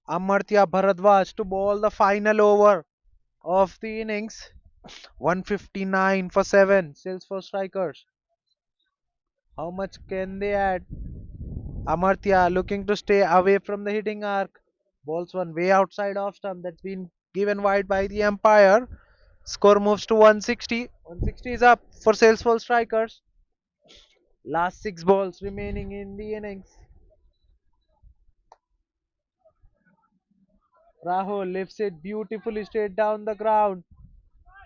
Amartya Bharadwaj to bowl the final over of the innings. 159 for 7. Sales for strikers. How much can they add? Amartya looking to stay away from the hitting arc. Balls one way outside off stump that's been given wide by the umpire. Score moves to 160. 160 is up for Salesforce strikers. Last six balls remaining in the innings. Rahul lifts it beautifully straight down the ground.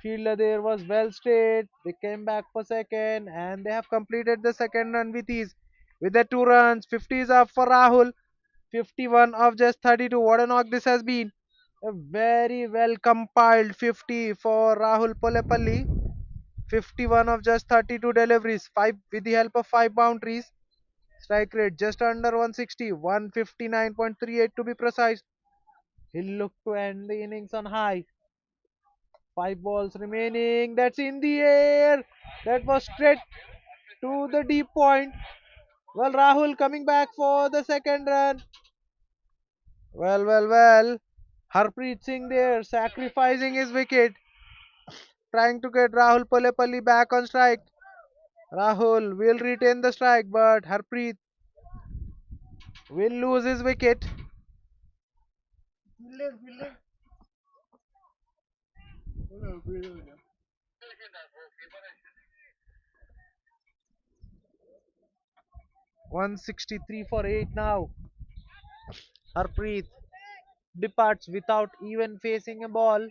Fielder there was well straight. They came back for second and they have completed the second run with ease. With the two runs, 50 is up for Rahul. 51 of just 32. What a knock this has been. A very well compiled 50 for Rahul Polepalli. 51 of just 32 deliveries, 5 with the help of 5 boundaries. Strike rate just under 160, 159.38 to be precise. He'll look to end the innings on high. 5 balls remaining. That's in the air. That was straight to the deep point. Well, Rahul coming back for the second run. Well. Harpreet Singh there sacrificing his wicket, trying to get Rahul Polepalli back on strike. Rahul will retain the strike, but Harpreet will lose his wicket. 163 for 8 now. Harpreet departs without even facing a ball.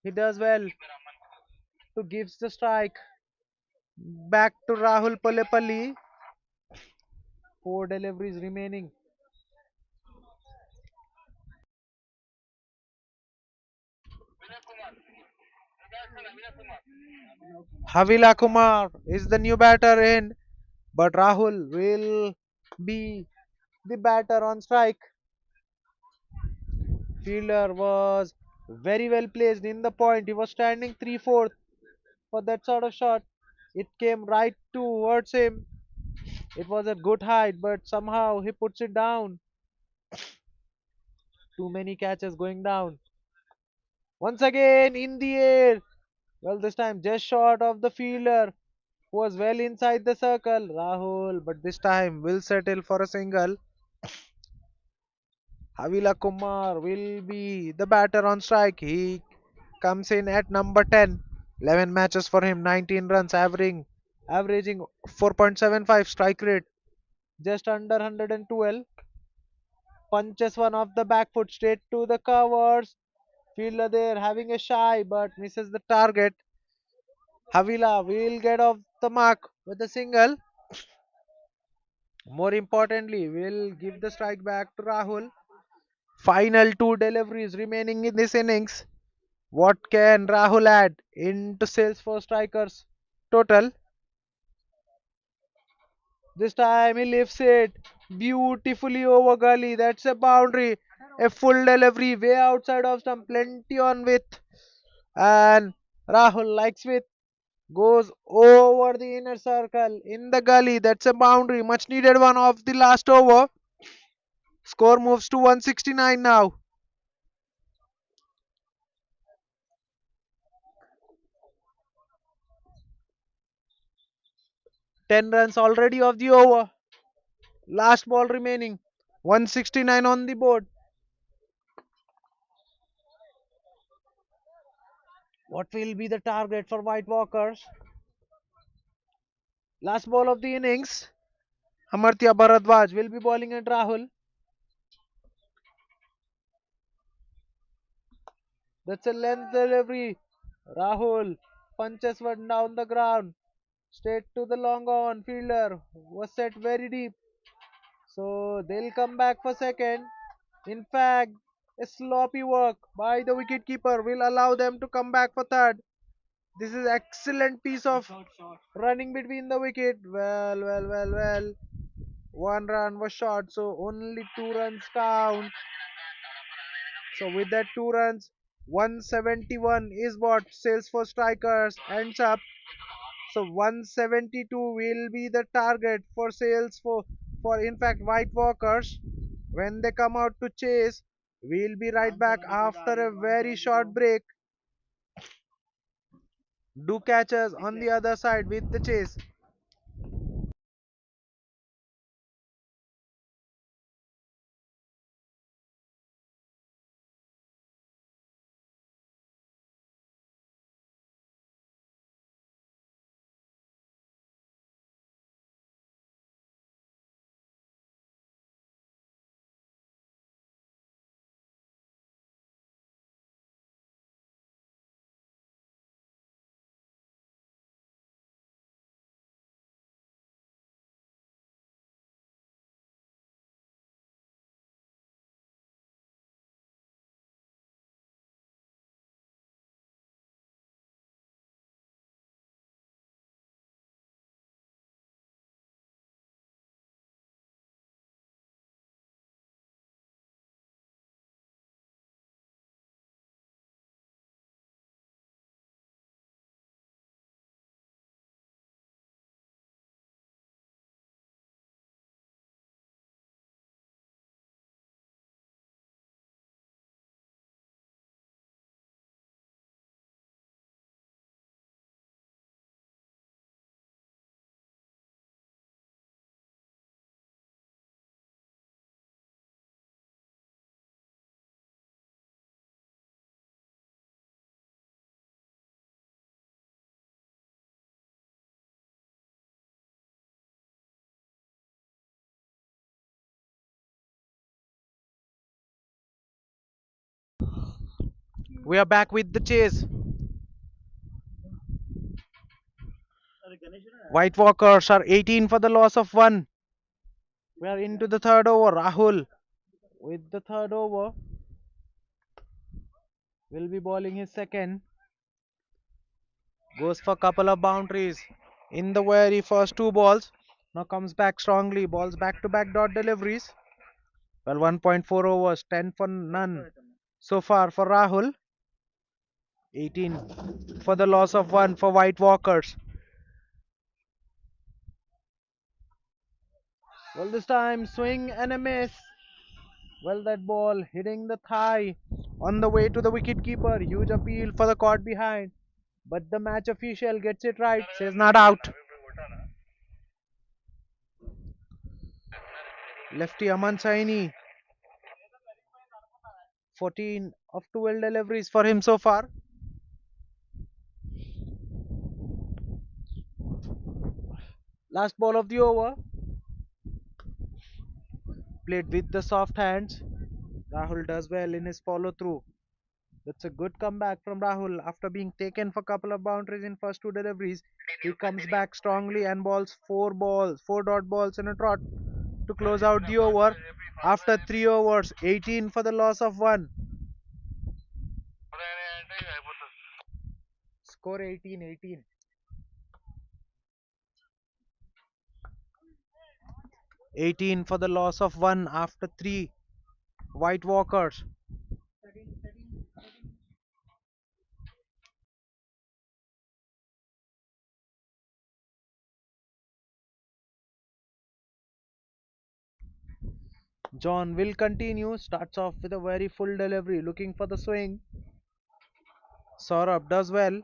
He does well to gives the strike back to Rahul Polepalli. 4 deliveries remaining. Havila Kumar is the new batter in, but Rahul will be the batter on strike. Fielder was very well placed in the point. He was standing 3/4 for that sort of shot. It came right towards him. It was a good height, but somehow he puts it down. Too many catches going down. Once again in the air. Well, this time just short of the fielder who was well inside the circle. Rahul, but this time will settle for a single. Havila Kumar will be the batter on strike. He comes in at number 10. 11 matches for him, 19 runs, averaging 4.75 strike rate, just under 112. Punches one off the back foot straight to the covers. Fielder there having a shy but misses the target. Havila will get off the mark with a single. More importantly, will give the strike back to Rahul. Final two deliveries remaining in this innings. What can Rahul add into Salesforce strikers total? This time he lifts it beautifully over gully. That's a boundary. A full delivery way outside of stump. Plenty on width. And Rahul likes width. Goes over the inner circle in the gully. That's a boundary. Much needed one of the last over. Score moves to 169 now. 10 runs already of the over. Last ball remaining. 169 on the board. What will be the target for White Walkers? Last ball of the innings. Amartya Bharadwaj will be bowling at Rahul. That's a length delivery. Rahul punches one down the ground. Straight to the long on. Fielder was set very deep. So they'll come back for second. In fact, a sloppy work by the wicketkeeper will allow them to come back for third. This is excellent piece of running between the wicket. Well. One run was short, so only 2 runs count. So with that 2 runs, 171 is what Salesforce strikers ends up. So 172 will be the target for for in fact White Walkers. When they come out to chase, we'll be right back after a very short break. Do catch us on the other side with the chase. We are back with the chase. White Walkers are 18 for the loss of 1. We are into the third over. Rahul with the third over will be bowling his second. Goes for couple of boundaries in the very first two balls. Now comes back strongly. Balls back to back dot deliveries. Well, 1.4 overs, 10 for none. So far for Rahul, 18 for the loss of 1 for White Walkers. Well, this time swing and a miss. Well, that ball hitting the thigh on the way to the wicket keeper. Huge appeal for the caught behind. But the match official gets it right, says not out. Lefty Aman Saini, 14 of 12 deliveries for him so far. Last ball of the over, played with the soft hands. Rahul does well in his follow through. That's a good comeback from Rahul after being taken for a couple of boundaries in first two deliveries. He comes back strongly and four dot balls in a trot to close out the over. After 3 overs, 18 for the loss of 1. Score 18. 18 for the loss of 1 after 3. White Walkers. John will continue, starts off with a very full delivery, looking for the swing. Saurabh does well,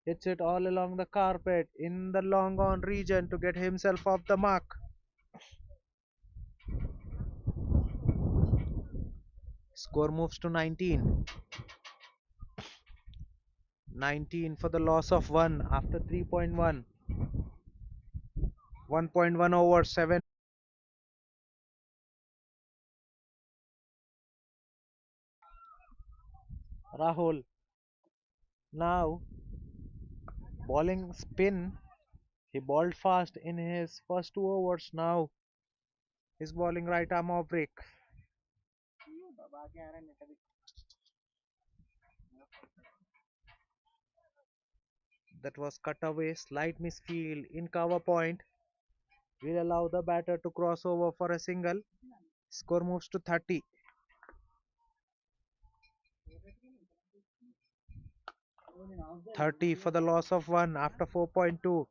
hits it all along the carpet in the long on region to get himself off the mark. Score moves to 19. 19 for the loss of 1 after 3.1. 1.1 over 7. Rahul now bowling spin. He bowled fast in his first 2 overs. Now he's bowling right arm off break. That was cut away. Slight misfield in cover point will allow the batter to cross over for a single. Score moves to 30. 30 for the loss of 1 after 4.2.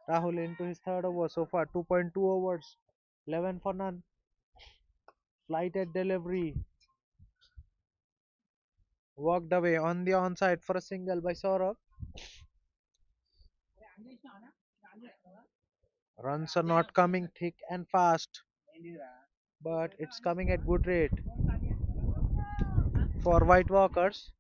Rahul into his third over so far. 2.2 overs. 11 for none. Flighted delivery. Walked away on the onside for a single by Saurabh. Runs are not coming thick and fast, but it's coming at good rate for White Walkers.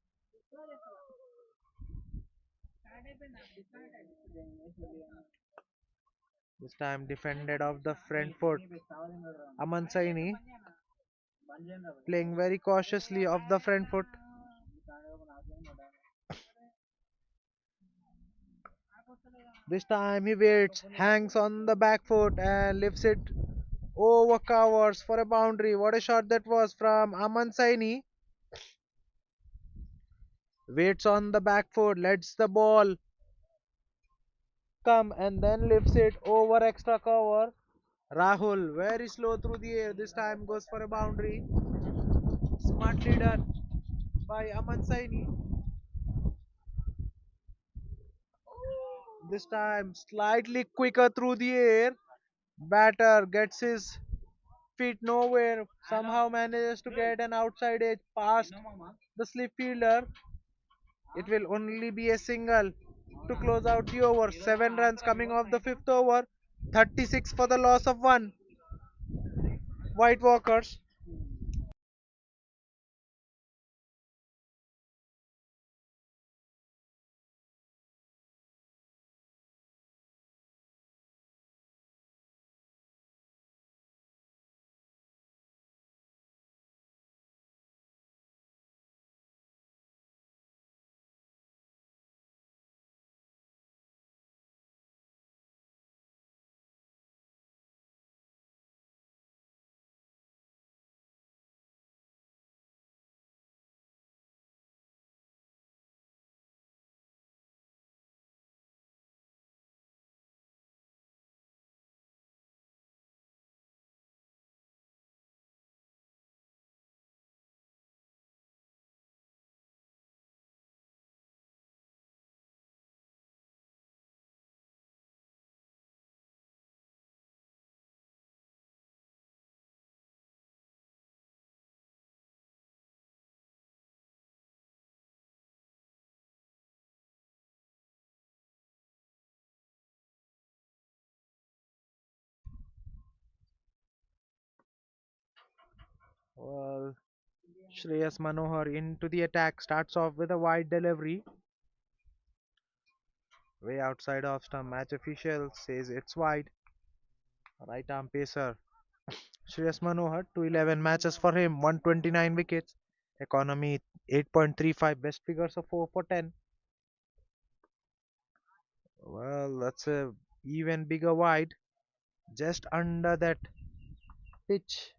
This time defended off the front foot. Aman Saini playing very cautiously off the front foot. This time he waits, hangs on the back foot and lifts it over covers for a boundary. What a shot that was from Aman Saini. Waits on the back foot, lets the ball come and then lifts it over extra cover. Rahul very slow through the air. This time goes for a boundary. Smartly done by Aman Saini. This time slightly quicker through the air. Batter gets his feet nowhere. Somehow manages to get an outside edge past the slip fielder. It will only be a single to close out the over. 7 runs coming off the fifth over. 36 for the loss of 1. White Walkers. Well, Shreyas Manohar into the attack starts off with a wide delivery. Way outside off stump. Match official says it's wide. Right arm pacer. Shreyas Manohar, 211 matches for him, 129 wickets. Economy 8.35, best figures of 4 for 10. Well, that's a even bigger wide. Just under that pitch.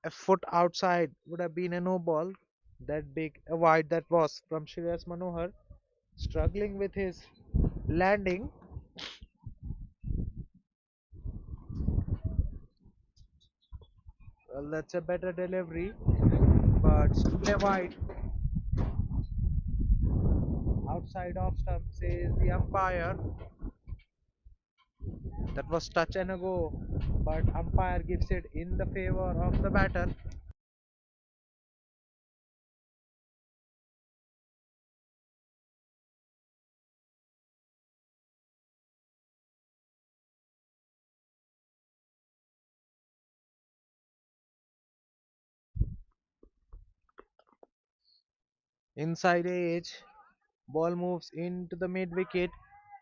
A foot outside would have been a no ball. That big a wide that was from Shreyas Manohar. Struggling with his landing. Well, that's a better delivery, but still a wide. Outside off stump says the umpire. That was touch and a go, but umpire gives it in the favor of the batter. Inside edge, ball moves into the mid wicket.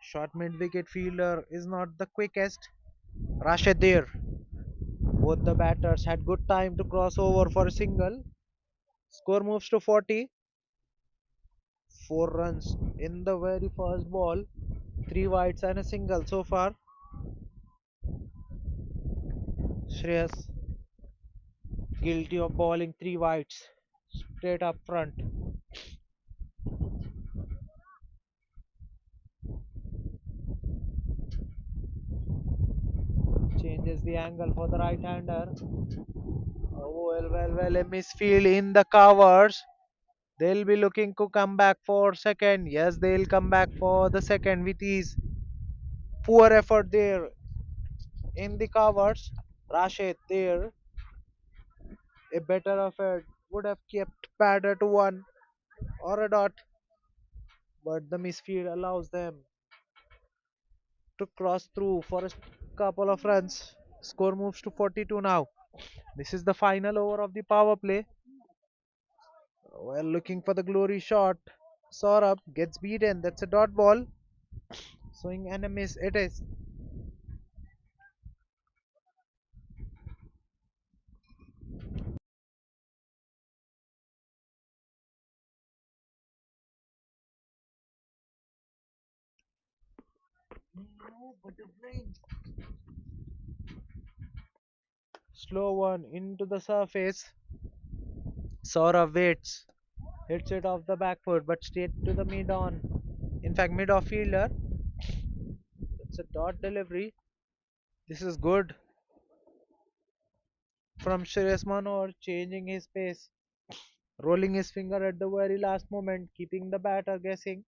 Short mid wicket fielder is not the quickest. Rashid there. Both the batters had good time to cross over for a single. Score moves to 40. 4 runs in the very first ball. 3 wides and a single so far. Shreyas guilty of bowling 3 wides straight up front. Changes the angle for the right hander. Oh, well, a misfield in the covers. They'll be looking to come back for second. Yes, they'll come back for the second with ease. Poor effort there in the covers. Rashid there. A better effort would have kept Padder to one or a dot, but the misfield allows them to cross through for a couple of runs. Score moves to 42 now. This is the final over of the power play. Well, looking for the glory shot. Saurabh gets beaten. That's a dot ball. Swing and a miss. It is. Slow one into the surface. Saurabh waits. Hits it off the back foot, but straight to the mid on. In fact, mid off fielder. It's a dot delivery. This is good from Shreyas Manohar, changing his pace, rolling his finger at the very last moment, keeping the batter guessing.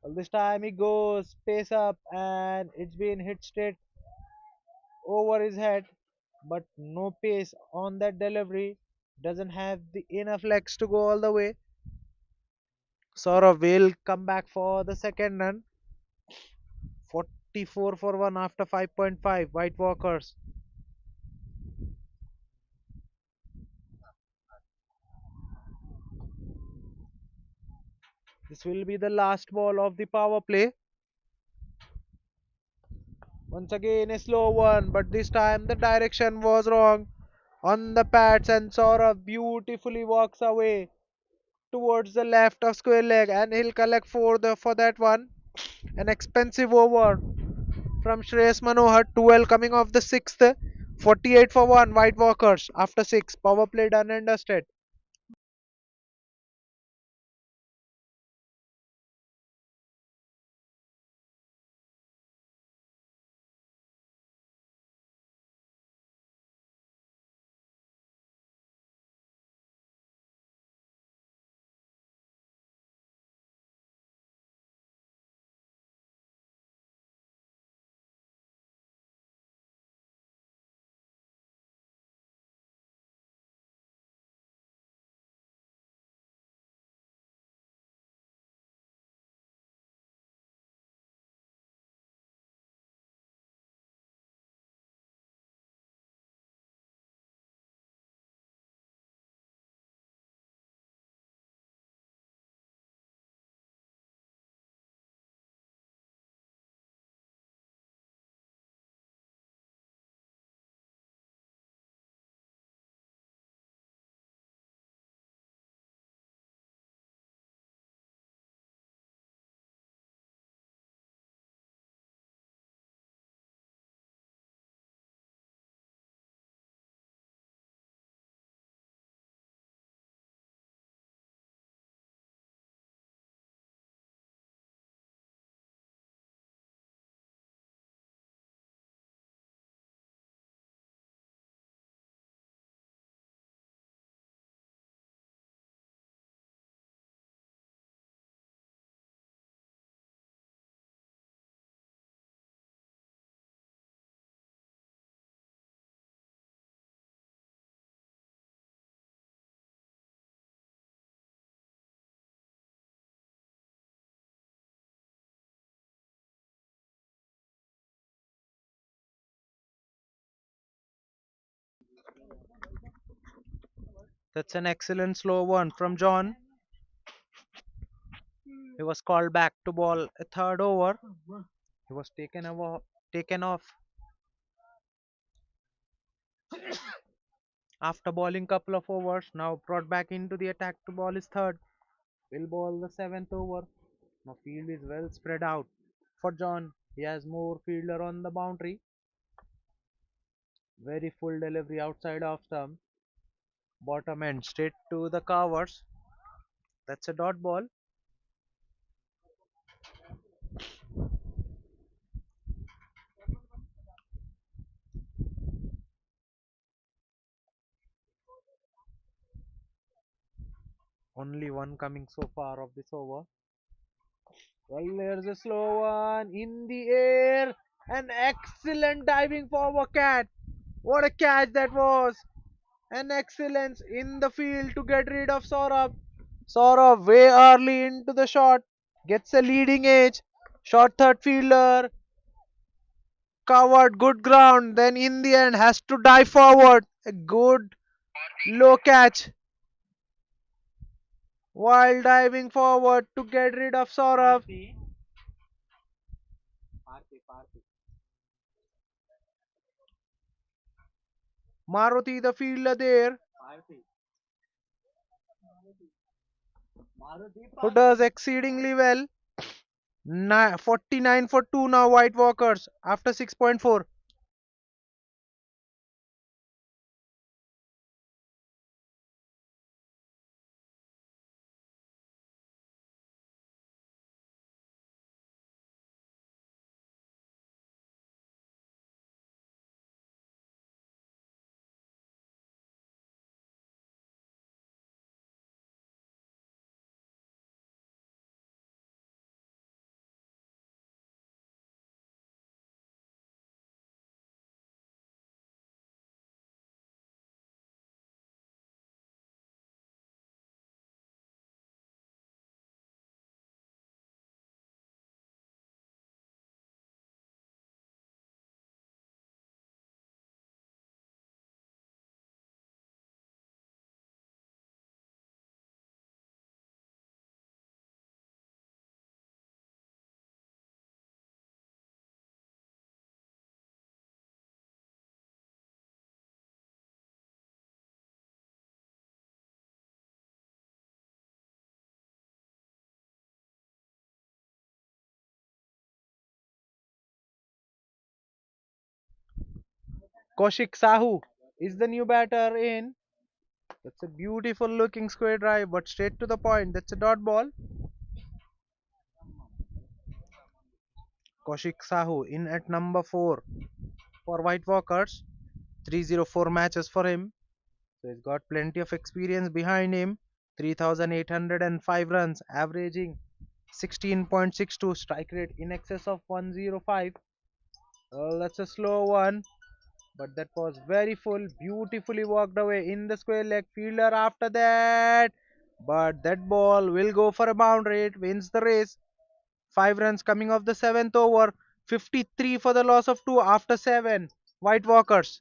Well, this time he goes pace up, and it's been hit straight over his head, but no pace on that delivery. Doesn't have the enough legs to go all the way. Saurav will come back for the second run. 44 for 1 after 5.5. White Walkers. This will be the last ball of the power play. Once again a slow one, but this time the direction was wrong on the pads, and Saurav beautifully walks away towards the left of square leg, and he'll collect for that one. An expensive over from Shreyas Manohar. 12 coming off the sixth. 48 for 1. White Walkers after 6. Power play done and dusted. That's an excellent slow one from John. He was called back to ball a third over. He was taken off after bowling couple of overs. Now brought back into the attack to ball his third. Will ball the seventh over. Now field is well spread out for John. He has more fielder on the boundary. Very full delivery outside off stump. Bottom end straight to the covers. That's a dot ball. Only one coming so far of this over. Well, there's a slow one in the air. An excellent diving forward cat. What a catch that was! An excellence in the field to get rid of Saurabh. Saurabh way early into the shot. Gets a leading edge. Short third fielder. Covered good ground. Then in the end has to dive forward. A good low catch. While diving forward to get rid of Saurabh. Maruti the fielder there. Who does exceedingly well. 49 for 2 now White Walkers after 6.4. Kaushik Sahu is the new batter in. That's a beautiful looking square drive, but straight to the point. That's a dot ball. Kaushik Sahu in at number 4 for White Walkers. 304 matches for him. So he's got plenty of experience behind him. 3,805 runs, averaging 16.62, strike rate in excess of 105. That's a slow one, but that was very full, beautifully walked away in the square leg fielder after that. But that ball will go for a boundary. It wins the race. 5 runs coming off the seventh over. 53 for the loss of 2 after 7. White Walkers.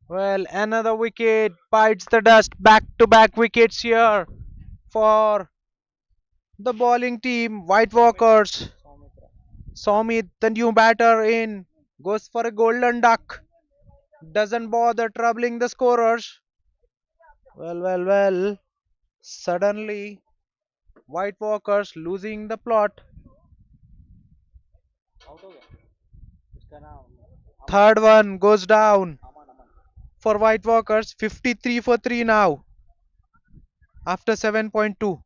Well, another wicket bites the dust. Back to back wickets here for the bowling team. White Walkers. Somit, the new batter in, goes for a golden duck. Doesn't bother troubling the scorers. Well. Suddenly, White Walkers losing the plot. Third one goes down for White Walkers. 53 for 3 now after 7.2.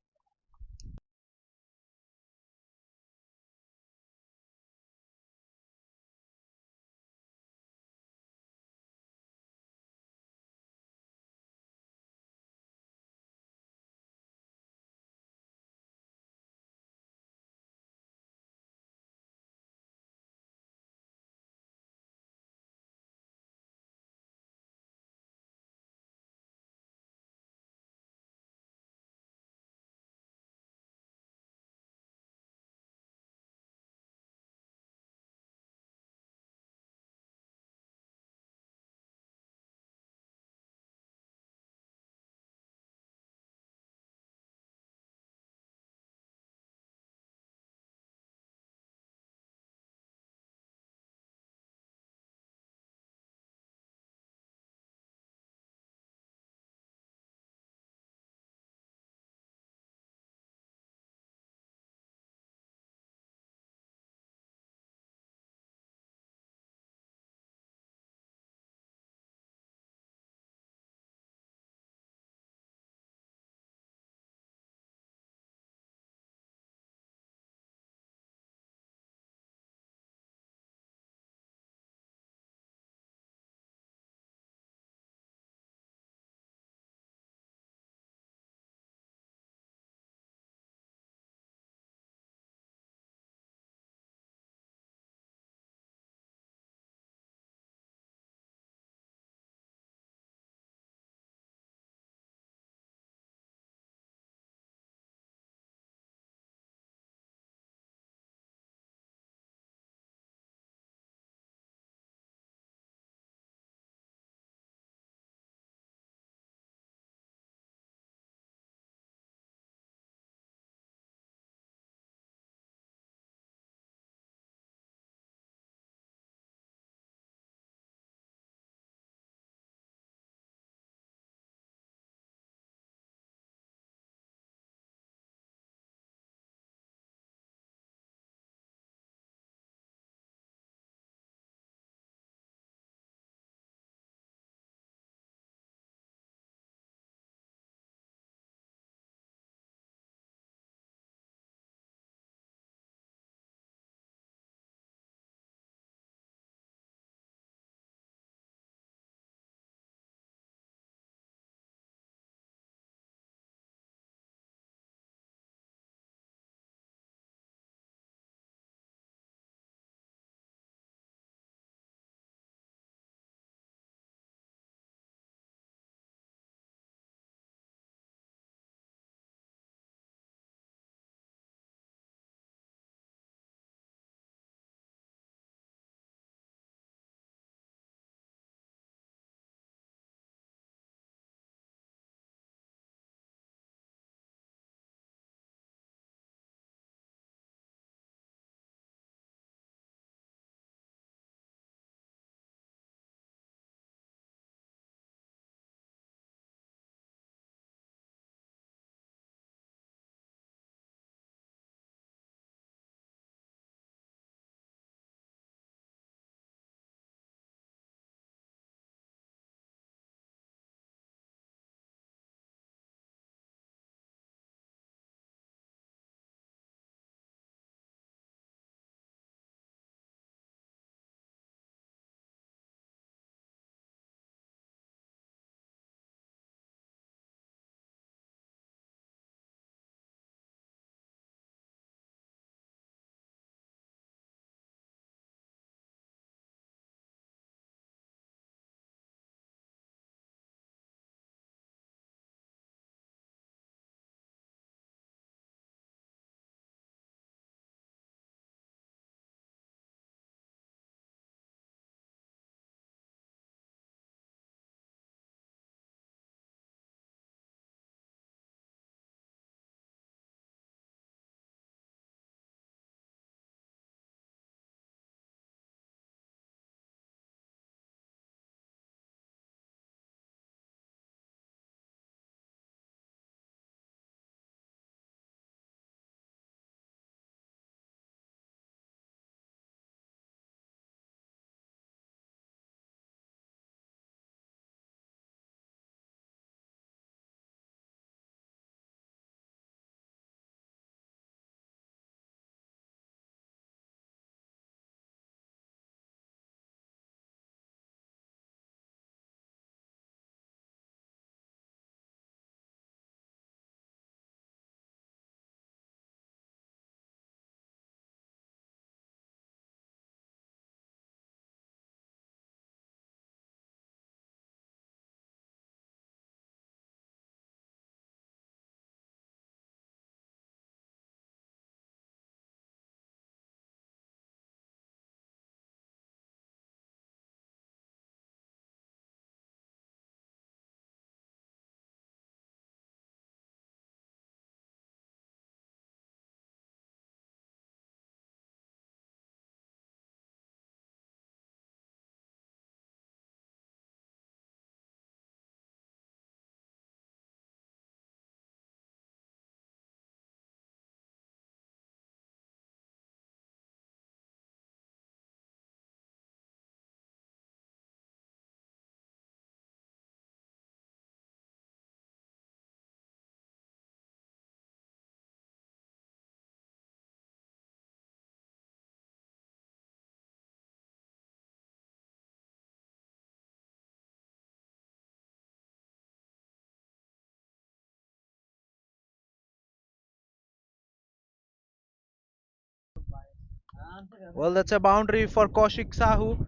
Well, that's a boundary for Kaushik Sahu.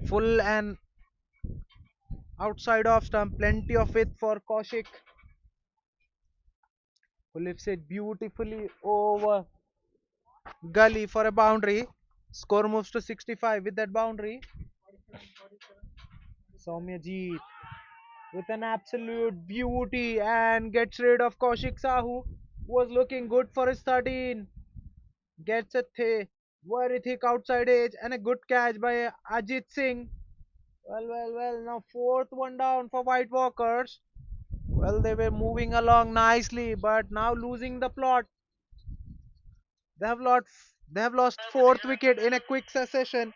Full and outside off stump. Plenty of it for Kaushik, who lifts it beautifully over gully for a boundary. Score moves to 65 with that boundary. Soumyajit with an absolute beauty and gets rid of Kaushik Sahu, who was looking good for his 13. Gets a very thick outside edge and a good catch by Ajit Singh. Well. Now fourth one down for White Walkers. Well, they were moving along nicely, but now losing the plot. They have lost. They have lost fourth wicket in a quick succession.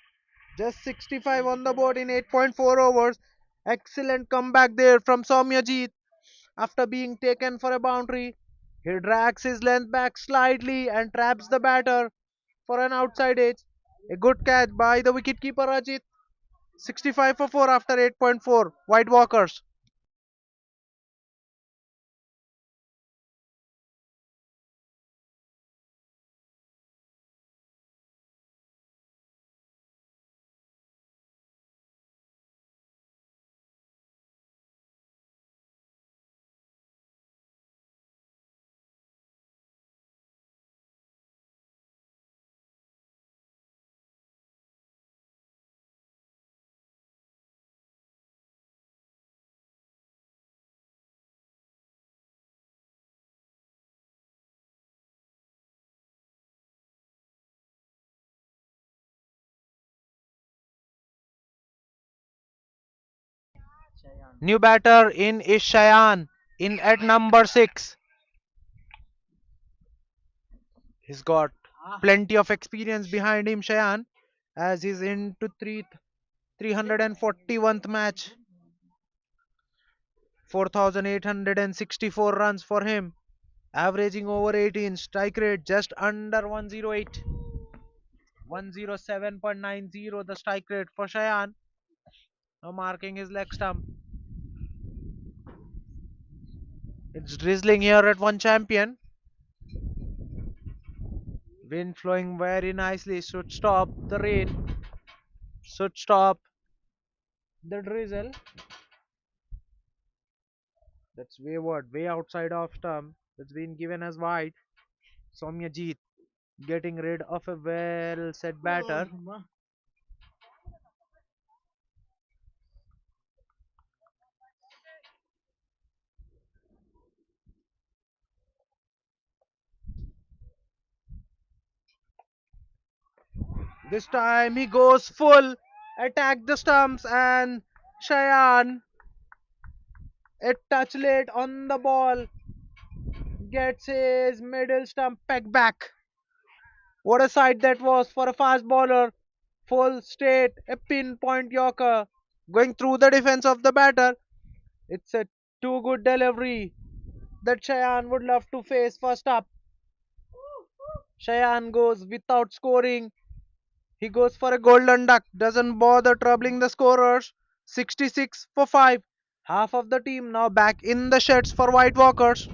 Just 65 on the board in 8.4 overs. Excellent comeback there from Soumyajit after being taken for a boundary. He drags his length back slightly and traps the batter for an outside edge. A good catch by the wicketkeeper Ajit. 65 for 4 after 8.4. White Walkers. New batter in is Shayan in at number 6. He's got plenty of experience behind him, Shayan, as he's into 341th match. 4,864 runs for him, averaging over 18, strike rate just under 108. 107.90 the strike rate for Shayan. Now marking his leg stump. It's drizzling here at one champion. Wind flowing very nicely. Should stop the rain. Should stop the drizzle. That's wayward, way outside of stump. That's been given as wide. Soumyajit getting rid of a well set batter. This time he goes full, attack the stumps, and Shayan, a touch late on the ball, gets his middle stump pegged back. What a sight that was for a fast bowler. Full straight, a pinpoint Yorker going through the defense of the batter. It's a too good delivery that Shayan would love to face first up. Shayan goes without scoring. He goes for a golden duck, doesn't bother troubling the scorers. 66 for 5. Half of the team now back in the sheds for White Walkers.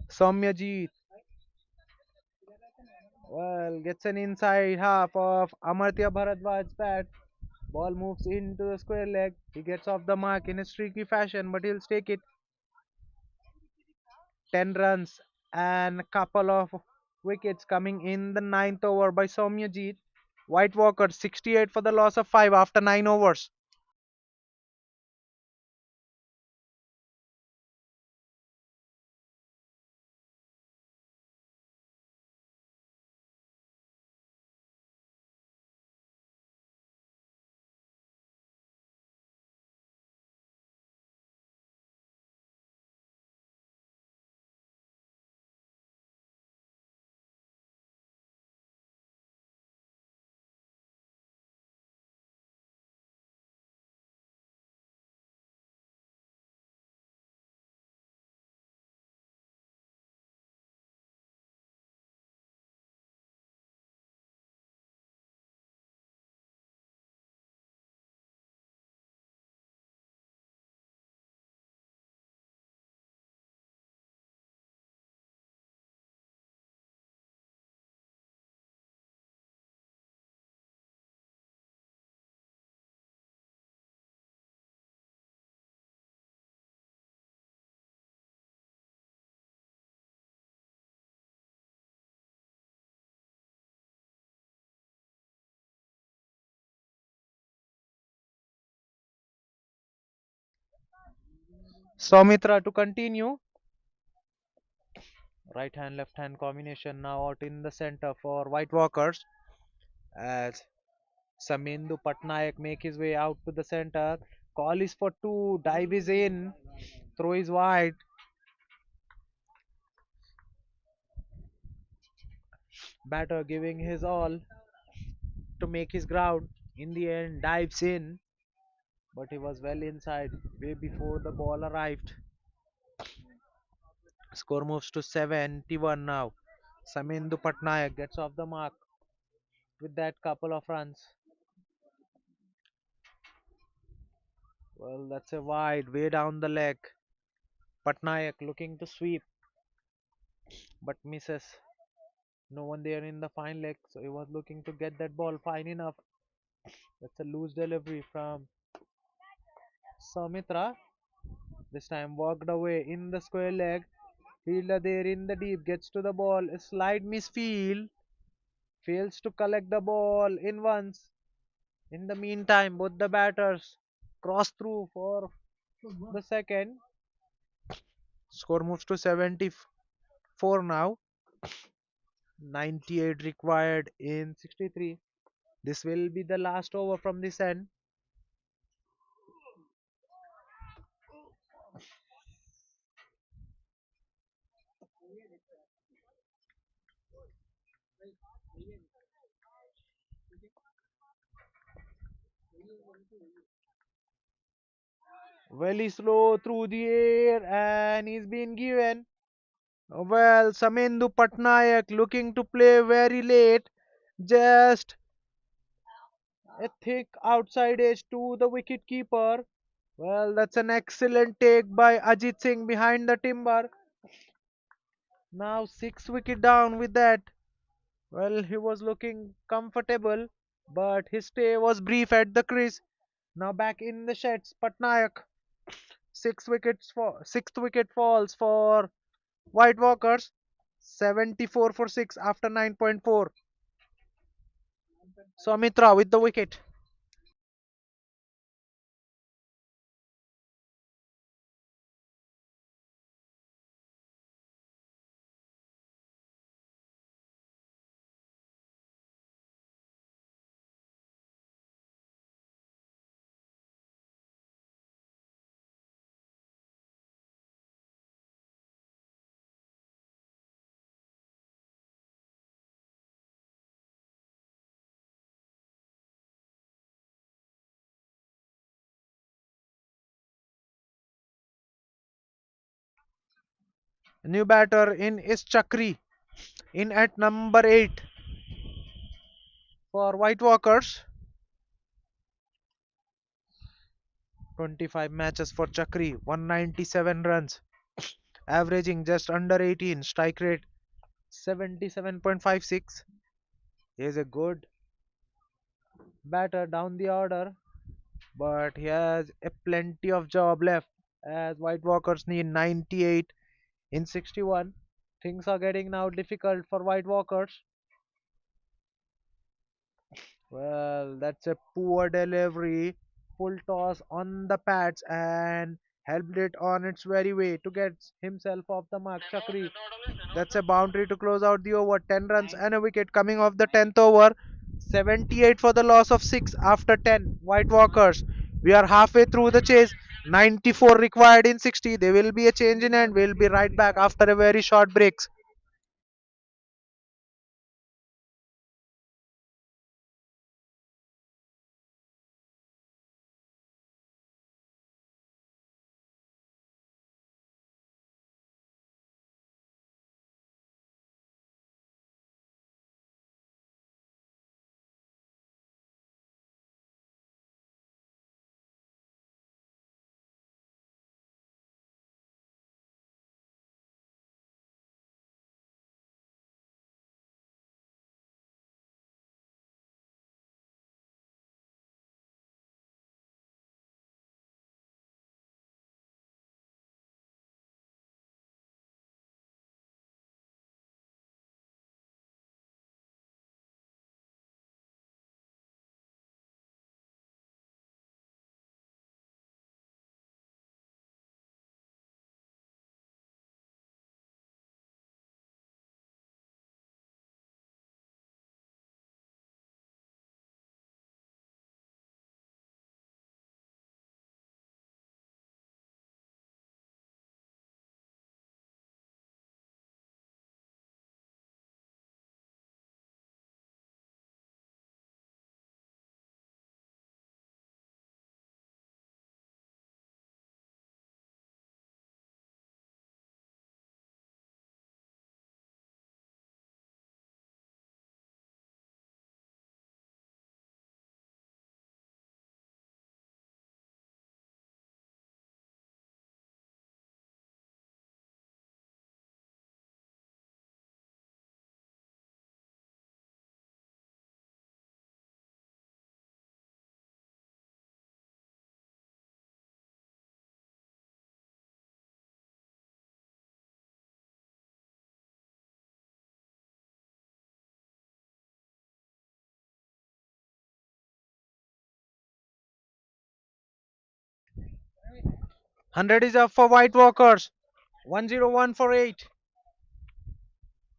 Soumyajit, well, gets an inside half of Amartya Bharadwaj's bat. Ball moves into the square leg. He gets off the mark in a streaky fashion, but he'll take it. 10 runs and a couple of wickets coming in the ninth over by Soumyajit. White Walker 68 for the loss of 5 after 9 overs. Soumitra to continue. Right hand, left hand combination now out in the center for White Walkers as Samendu Patnaik make his way out to the center. Call is for two. Dive is in. Throw is wide. Batter giving his all to make his ground. In the end, dives in, but he was well inside way before the ball arrived. Score moves to 71 now. Samendu Patnaik gets off the mark with that couple of runs. Well, that's a wide way down the leg. Patnaik looking to sweep but misses. No one there in the fine leg, so he was looking to get that ball fine enough. That's a loose delivery from Samitra. This time walked away in the square leg. Fielder there in the deep gets to the ball. A slight misfield. Fails to collect the ball in once. In the meantime, both the batters cross through for the second. Score moves to 74 now. 98 required in 63. This will be the last over from this end. Very slow through the air and he's been given. Well, Samendu Patnaik looking to play very late. Just a thick outside edge to the wicket keeper. Well, that's an excellent take by Ajit Singh behind the timber. Now 6 wicket down with that. Well, he was looking comfortable, but his stay was brief at the crease. Now back in the sheds, Patnaik. 6th wicket falls for White Walkers. 74 for 6 after 9.4. Soumitra with the wicket. New batter in is Chakri. In at number 8 for White Walkers. 25 matches for Chakri. 197 runs. averaging just under 18. Strike rate 77.56. He is a good batter down the order, but he has a plenty of job left as White Walkers need 98 in 61. Things are getting now difficult for White Walkers. Well, that's a poor delivery. Full toss on the pads and helped it on its very way to get himself off the mark. Chakri. That's a boundary to close out the over. 10 runs and a wicket coming off the 10th over. 78 for the loss of 6 after 10. White Walkers. We are halfway through the chase. 94 required in 60. There will be a change in end. We'll be right back after a very short break. 100 is up for White Walkers. 101 for 8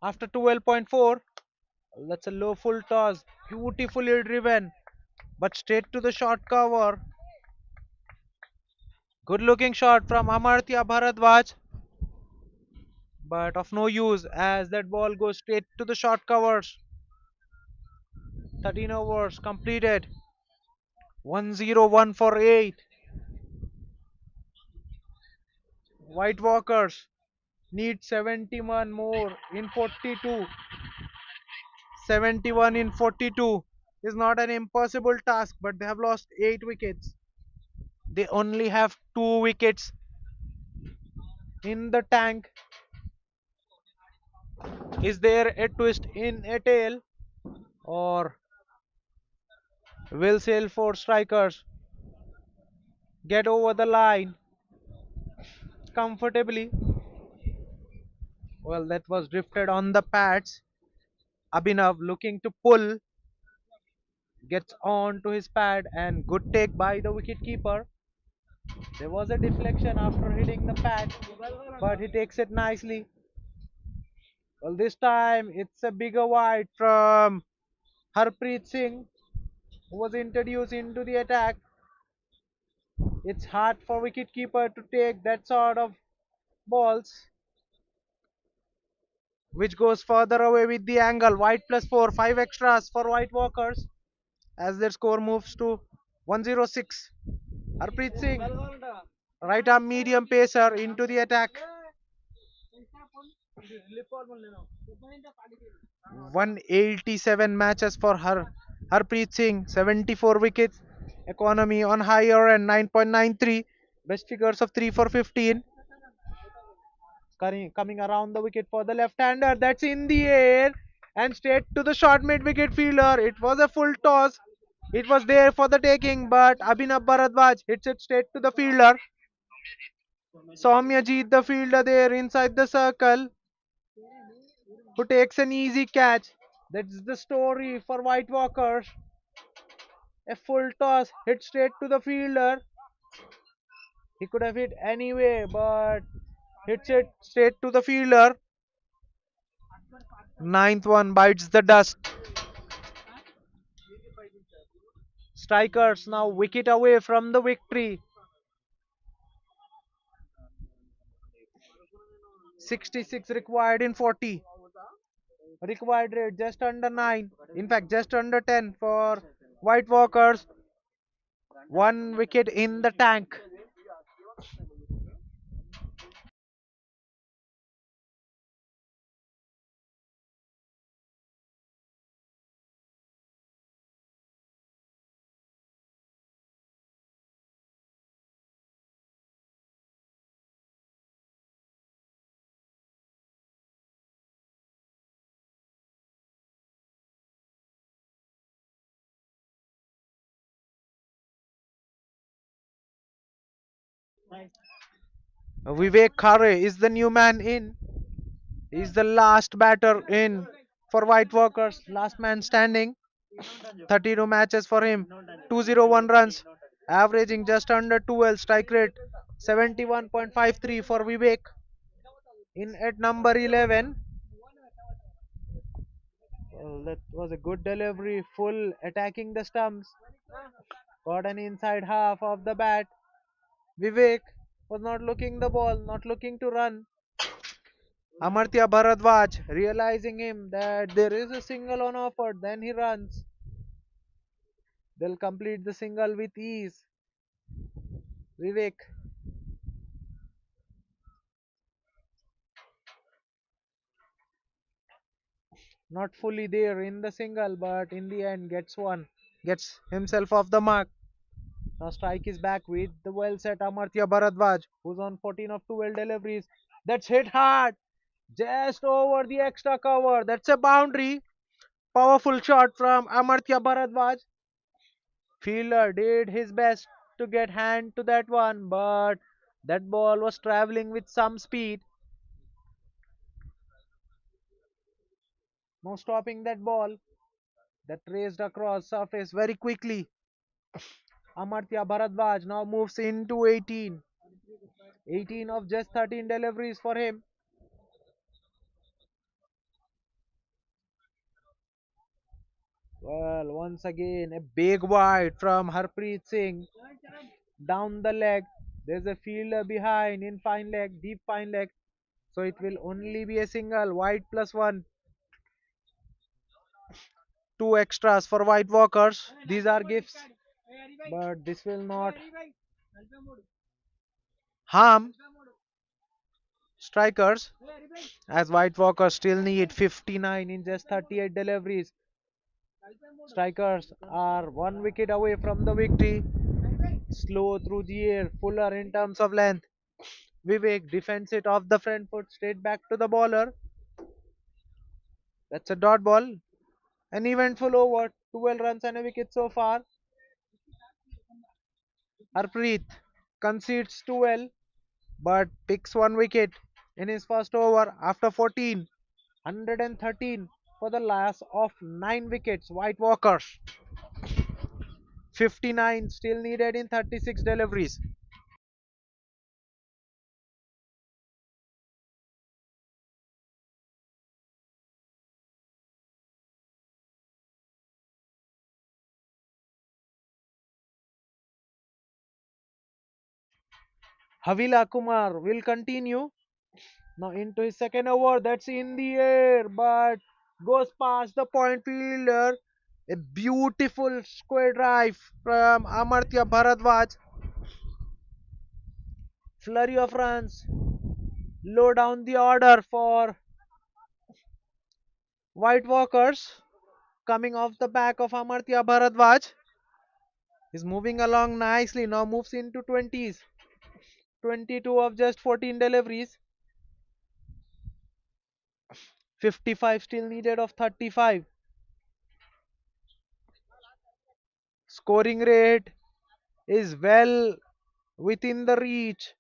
after 12.4. That's a low full toss. Beautifully driven, but straight to the short cover. Good looking shot from Amartya Bharadwaj, but of no use as that ball goes straight to the short covers. 13 overs completed. 101 for 8. White Walkers need 71 more in 42. 71 in 42 is not an impossible task, but they have lost 8 wickets. They only have 2 wickets in the tank. Is there a twist in a tail, or will Salesforce strikers get over the line comfortably? Well, that was drifted on the pads. Abhinav looking to pull, gets on to his pad, and good take by the wicketkeeper. There was a deflection after hitting the pad, but he takes it nicely. Well, this time it's a bigger wide from Harpreet Singh, who was introduced into the attack. It's hard for wicketkeeper to take that sort of balls, which goes further away with the angle. White plus 4, 5 extras for White Walkers as their score moves to 106. Harpreet Singh, right arm medium pacer into the attack. 187 matches for Harpreet Singh, 74 wickets, economy on higher and 9.93, best figures of 3 for 15. coming around the wicket for the left-hander. That's in the air and straight to the short mid-wicket fielder. It was a full toss. It was there for the taking, but Abhinav Bharadwaj hits it straight to the fielder. Soumyajit, the fielder there inside the circle, who takes an easy catch. That's the story for White Walkers. A full toss hit straight to the fielder. He could have hit anyway, but hits it straight to the fielder. Ninth one bites the dust. Strikers now wicket away from the victory. 66 required in 40. Required rate just under 9. In fact, just under 10 for White Walkers. One wicket in the tank. Vivek Khare is the new man in. He's the last batter in for White Walkers. Last man standing. 32 matches for him. 201 runs. Averaging just under 12. Strike rate 71.53 for Vivek. In at number 11. Well, that was a good delivery. Full attacking the stumps. Got an inside half of the bat. Vivek was not looking the ball, not looking to run. Amartya Bharadwaj realizing him that there is a single on offer, then he runs. They'll complete the single with ease. Vivek not fully there in the single, but in the end gets one, gets himself off the mark. Now strike is back with the well set Amartya Bharadwaj, who's on 14 of 12 deliveries. That's hit hard, just over the extra cover. That's a boundary. Powerful shot from Amartya Bharadwaj. Fielder did his best to get hand to that one, but that ball was traveling with some speed. No stopping that ball that raced across surface very quickly. Amartya Bharadwaj now moves into 18. 18 of just 13 deliveries for him. Well, once again, a big wide from Harpreet Singh down the leg. There's a fielder behind in fine leg, deep fine leg. So it will only be a single wide plus one. Two extras for White Walkers. These are gifts, but this will not harm strikers as White Walkers still need 59 in just 38 deliveries. Strikers are one wicket away from the victory. Slow through the air, fuller in terms of length. Vivek defends it off the front foot straight back to the bowler. That's a dot ball. An eventful over. 12 runs and a wicket so far. Harpreet concedes 12 but picks one wicket in his first over after 14. 113 for the loss of 9 wickets. White Walkers. 59 still needed in 36 deliveries. Havila Kumar will continue. Now into his second over. That's in the air but goes past the point fielder. A beautiful square drive from Amartya Bharadwaj. Flurry of runs. Low down the order for White Walkers. Coming off the back of Amartya Bharadwaj. He's moving along nicely. Now moves into 20s. 22 of just 14 deliveries. 55 still needed of 35. Scoring rate is well within the reach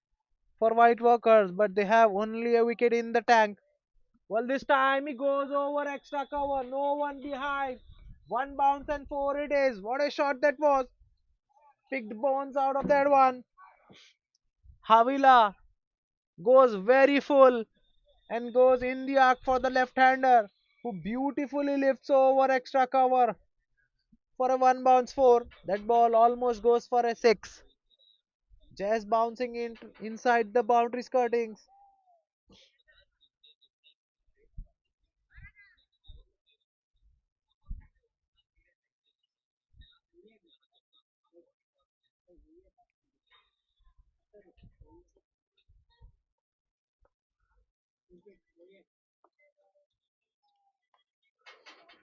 for White Walkers, but they have only a wicket in the tank. Well, this time he goes over extra cover, no one behind. One bounce and four it is. What a shot that was. Picked bones out of that one. Havila goes very full and goes in the arc for the left-hander, who beautifully lifts over extra cover for a one bounce four. That ball almost goes for a six. Just bouncing in inside the boundary skirtings.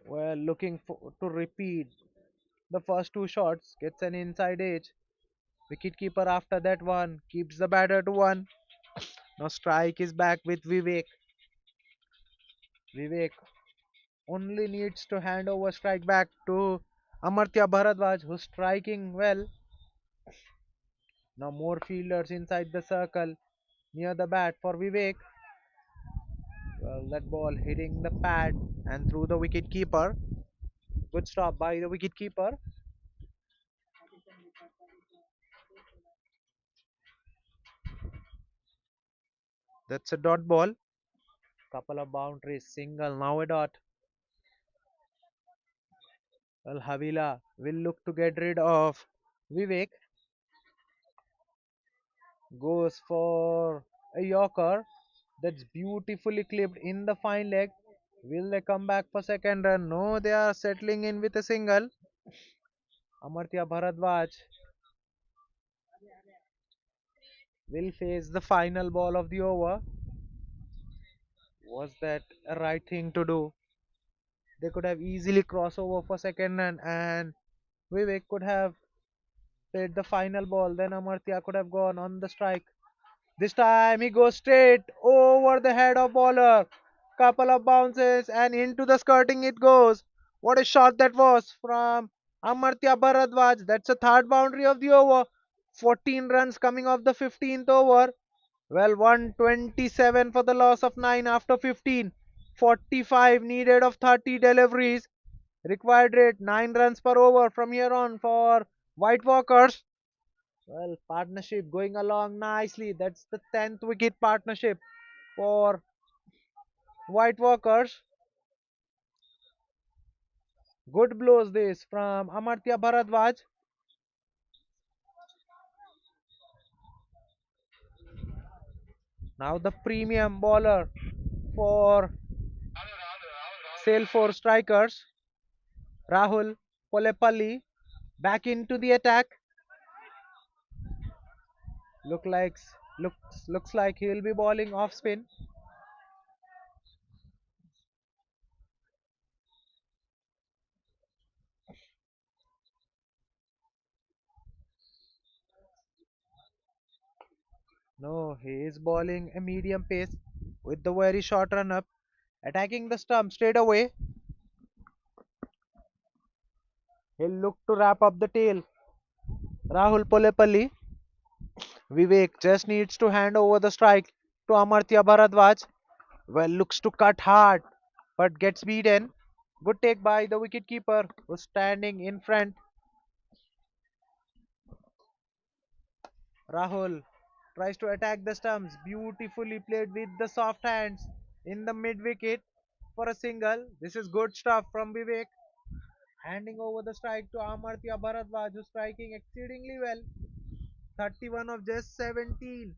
Well, looking for, to repeat the first two shots, gets an inside edge. Wicketkeeper after that one keeps the batter to one. Now strike is back with Vivek. Vivek only needs to hand over strike back to Amartya Bharadwaj, who's striking well. Now more fielders inside the circle near the bat for Vivek. Well, that ball hitting the pad and through the wicket keeper. Good stop by the wicket keeper. That's a dot ball. Couple of boundaries, single, now a dot. Well, Havila will look to get rid of Vivek. Goes for a Yorker. That's beautifully clipped in the fine leg. Will they come back for second run? No, they are settling in with a single. Amartya Bharadwaj will face the final ball of the over. Was that a right thing to do? They could have easily crossed over for second run and Vivek could have played the final ball. Then Amartya could have gone on the strike. This time he goes straight over the head of bowler. Couple of bounces and into the skirting it goes. What a shot that was from Amartya Bharadwaj. That's a third boundary of the over. 14 runs coming off the 15th over. Well, 127 for the loss of 9 after 15. 45 needed of 30 deliveries. Required rate 9 runs per over from here on for White Walkers. Well, partnership going along nicely. That's the 10th wicket partnership for White Walkers. Good blows this from Amartya Bharadwaj. Now the premium bowler for Salesforce strikers, Rahul Polepalli, back into the attack. Look like looks like he will be bowling off spin. No, he is bowling a medium pace with the very short run up, attacking the stump straight away. He'll look to wrap up the tail. Rahul Polepalli. Vivek just needs to hand over the strike to Amartya Bharadwaj. Well, looks to cut hard, but gets beaten. Good take by the wicketkeeper who's standing in front. Rahul tries to attack the stumps. Beautifully played with the soft hands in the mid wicket for a single. This is good stuff from Vivek. Handing over the strike to Amartya Bharadwaj, who's striking exceedingly well. 31 of just 17.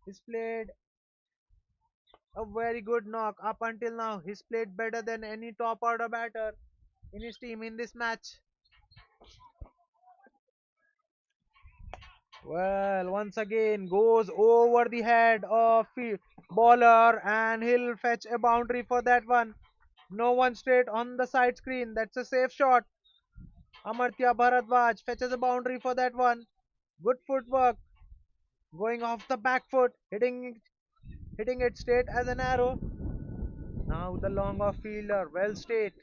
He's played a very good knock up until now. He's played better than any top order batter in his team in this match. Well, once again goes over the head of the bowler and he'll fetch a boundary for that one. No one straight on the side screen. That's a safe shot. Amartya Bharadwaj fetches a boundary for that one. Good footwork. Going off the back foot, hitting hitting it straight as an arrow. Now the long off fielder, well straight,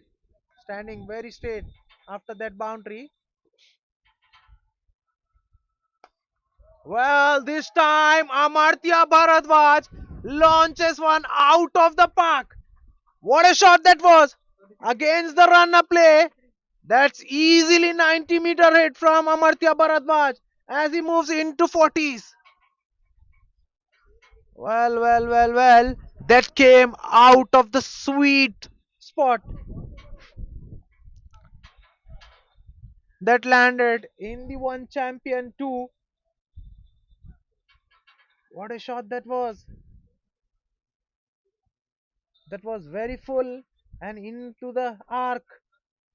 standing very straight after that boundary. Well, this time Amartya Bharadwaj launches one out of the park. What a shot that was! Against the runner play. That's easily 90-meter hit from Amartya Bharadwaj as he moves into 40s. Well. That came out of the sweet spot that landed in the one champion two. What a shot that was! That was very full and into the arc,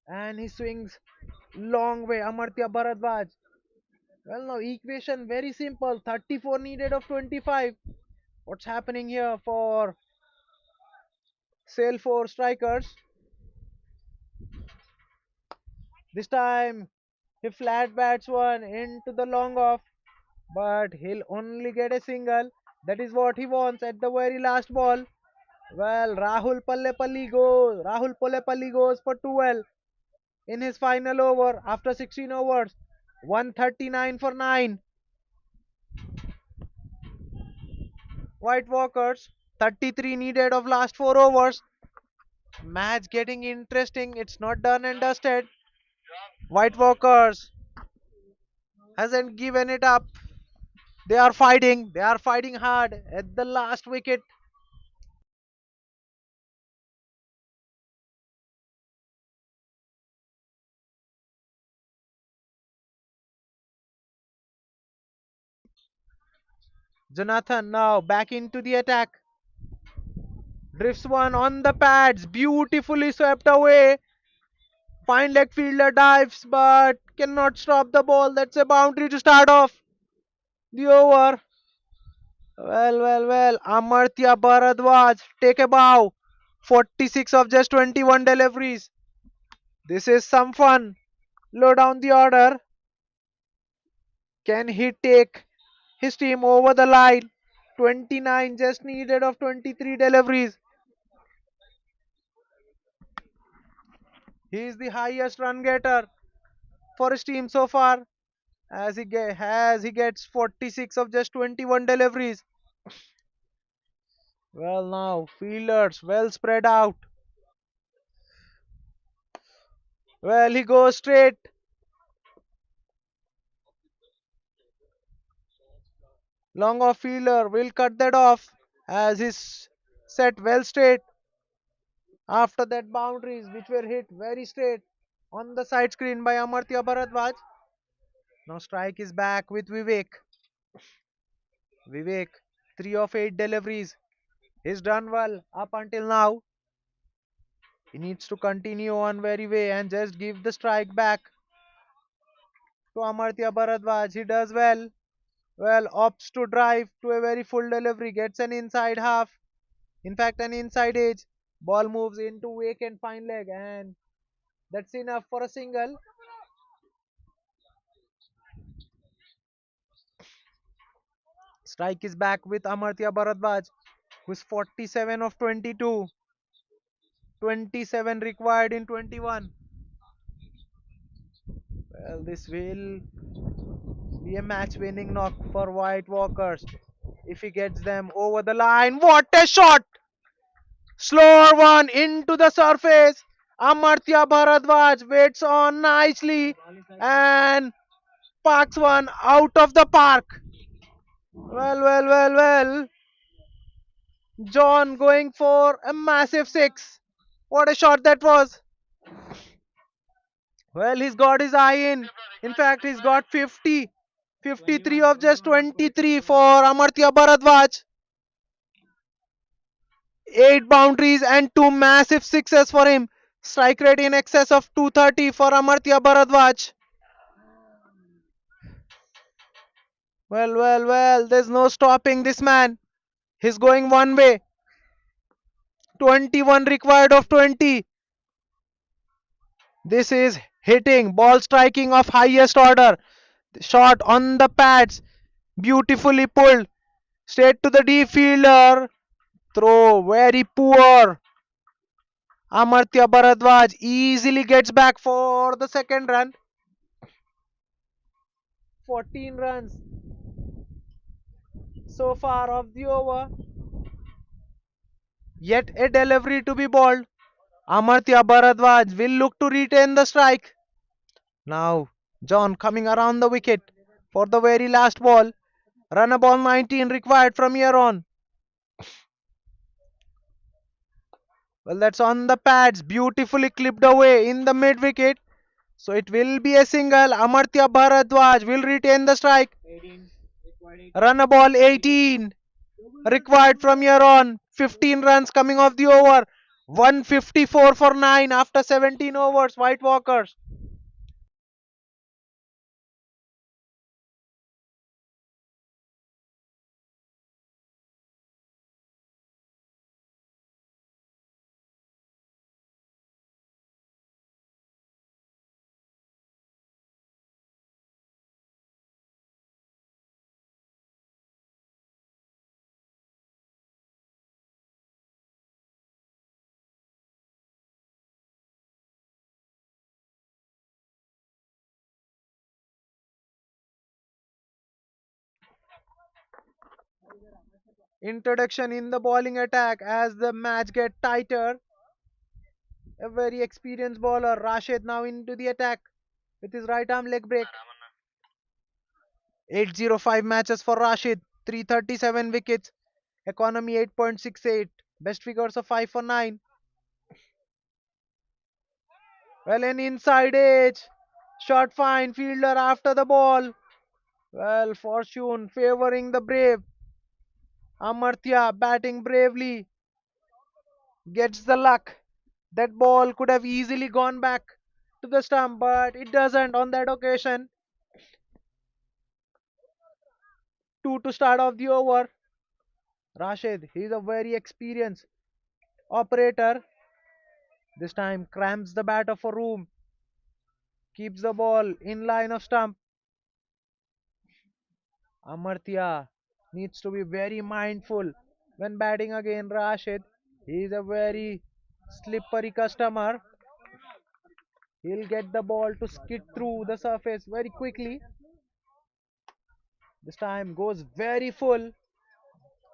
and he swings long way. Amartya Bharadwaj. Well, now equation very simple. 34 needed of 25. What's happening here for Salesforce strikers? This time he flat bats one into the long off, but he'll only get a single. That is what he wants at the very last ball. Well, Rahul Pallepalli goes for 12 in his final over after 16 overs. 139 for 9. White Walkers 33 needed of last 4 overs. Match getting interesting. It's not done and dusted. White Walkers hasn't given it up. They are fighting. They are fighting hard at the last wicket. Jonathan now back into the attack. Drifts one on the pads. Beautifully swept away. Fine leg fielder dives but cannot stop the ball. That's a boundary to start off the over. Well. Amartya Bharadwaj take a bow. 46 of just 21 deliveries. This is some fun. Low down the order. Can he take his team over the line? 29 just needed of 23 deliveries. He is the highest run getter for his team so far as he gets 46 of just 21 deliveries. Well, now fielders well spread out. Well, he goes straight. Long off fielder will cut that off as he's set well straight after that boundaries which were hit very straight on the side screen by Amartya Bharadwaj. Now strike is back with Vivek. Vivek, 3 of 8 deliveries. He's done well up until now. He needs to continue on very way and just give the strike back to Amartya Bharadwaj. He does well. Well, opts to drive to a very full delivery, gets an inside half. In fact, an inside edge. Ball moves into vacant fine leg, and that's enough for a single. Strike is back with Amartya Bharadwaj, who's 47 of 22. 27 required in 21. Well, this will be a match winning knock for White Walkers if he gets them over the line. What a shot! Slower one into the surface. Amartya Bharadwaj waits on nicely and parks one out of the park. Well. John going for a massive six. What a shot that was. Well, he's got his eye in. In fact, he's got 50. 53 of just 23 for Amartya Bharadwaj. 8 boundaries and 2 massive sixes for him. Strike rate in excess of 230 for Amartya Bharadwaj. Well. There's no stopping this man. He's going one way. 21 required of 20. This is hitting, ball striking of highest order. Shot on the pads. Beautifully pulled. Straight to the deep fielder. Throw very poor. Amartya Bharadwaj easily gets back for the second run. 14 runs so far of the over. Yet a delivery to be bowled. Amartya Bharadwaj will look to retain the strike. Now, John coming around the wicket for the very last ball. Run a ball 19 required from here on. Well, that's on the pads. Beautifully clipped away in the mid wicket. So it will be a single. Amartya Bharadwaj will retain the strike. Run a ball 18 required from here on. 15 runs coming off the over. 154 for 9 after 17 overs. White Walkers. Introduction in the bowling attack as the match get tighter. A very experienced bowler, Rashid, now into the attack with his right arm leg break. 805 matches for Rashid, 337 wickets, economy 8.68, best figures of 5 for 9. Well, an inside edge, short fine fielder after the ball. Well, fortune favoring the brave. Amartya batting bravely gets the luck. That ball could have easily gone back to the stump, but it doesn't on that occasion. Two to start off the over. Rashid, he's a very experienced operator. This time cramps the batter for room, keeps the ball in line of stump. Amartya needs to be very mindful when batting again. Rashid, he is a very slippery customer. He'll get the ball to skid through the surface very quickly. This time goes very full.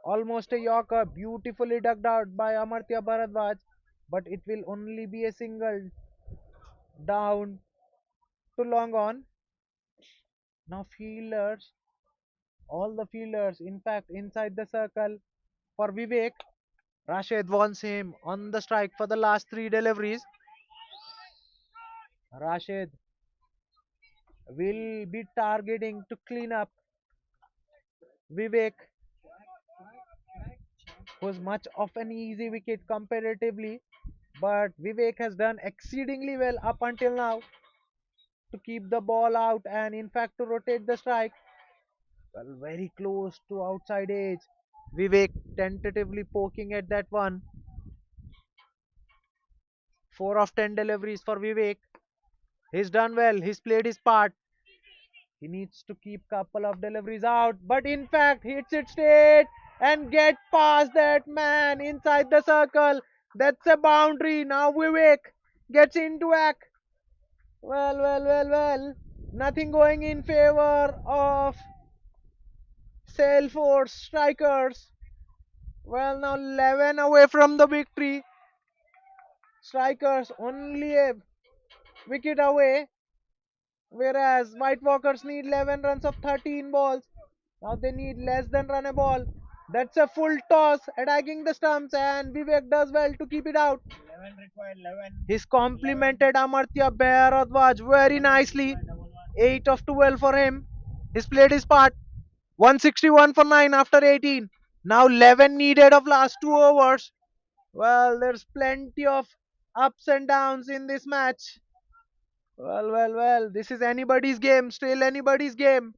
Almost a Yorker, beautifully dug out by Amartya Bharadwaj, but it will only be a single down to long on. Now fielders, all the fielders, in fact, inside the circle for Vivek. Rashid wants him on the strike for the last three deliveries. Rashid will be targeting to clean up Vivek, who's much of an easy wicket comparatively, but Vivek has done exceedingly well up until now to keep the ball out and in fact to rotate the strike. Well, very close to outside edge. Vivek tentatively poking at that one. 4 of 10 deliveries for Vivek. He's done well. He's played his part. He needs to keep couple of deliveries out, but in fact hits it straight and get past that man inside the circle. That's a boundary. Now Vivek gets into act. Well. Nothing going in favor of Salesforce strikers. Well, now 11 away from the victory. Strikers only a wicket away, whereas White Walkers need 11 runs of 13 balls. Now they need less than run a ball. That's a full toss, attacking the stumps, and Vivek does well to keep it out. 11 required, 11. He's complimented Amartya Bharadwaj very nicely. 8 of 12 for him. He's played his part. 161 for 9 after 18. Now 11 needed of last two overs. Well, there's plenty of ups and downs in this match. Well. This is anybody's game, still anybody's game.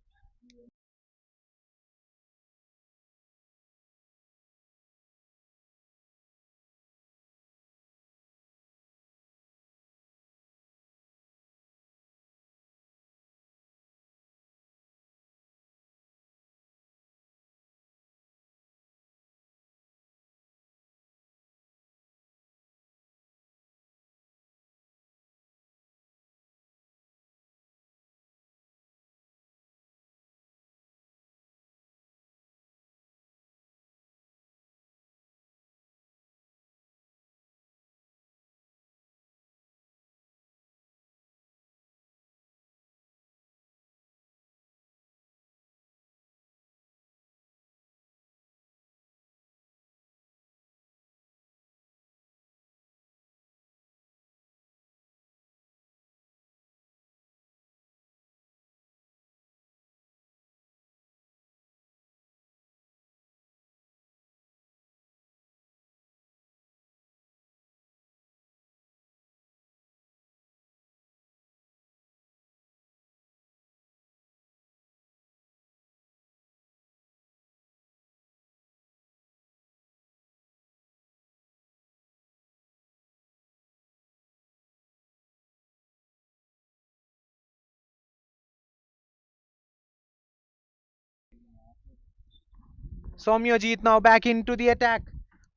Soumyajit now back into the attack.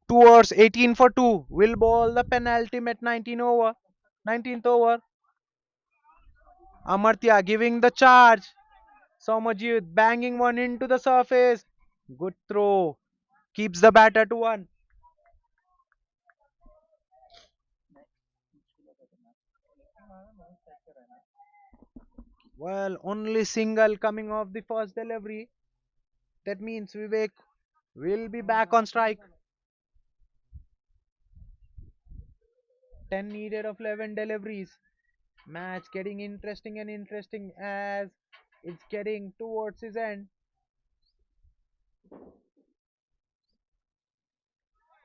Towards 18 for 2. Will ball the penultimate 19th over. Amartya giving the charge. Soumyajit banging one into the surface. Good throw. Keeps the batter to 1. Well, only single coming off the first delivery. That means Vivek will be back on strike. 10 needed of 11 deliveries. Match getting interesting and interesting as it's getting towards his end.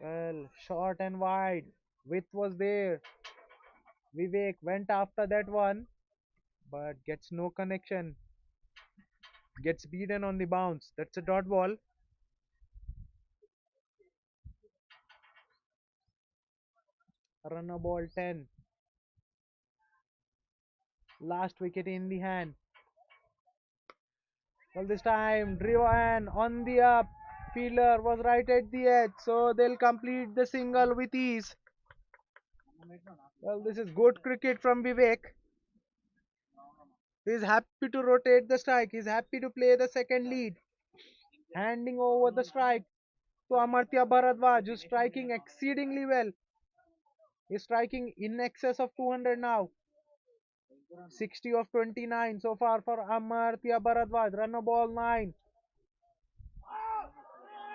Well, short and wide. Width was there. Vivek went after that one, but gets no connection. Gets beaten on the bounce. That's a dot ball. Runner ball 10. Last wicket in the hand. Well, this time Drivan on the up. Fielder was right at the edge, so they'll complete the single with ease. Well, this is good cricket from Vivek. He's happy to rotate the strike. He's happy to play the second lead. Handing over the strike to Amartya Bharadwaj, who's striking exceedingly well. He's striking in excess of 200 now. 60 of 29 so far for Amartya Bharadwaj. Run a ball 9.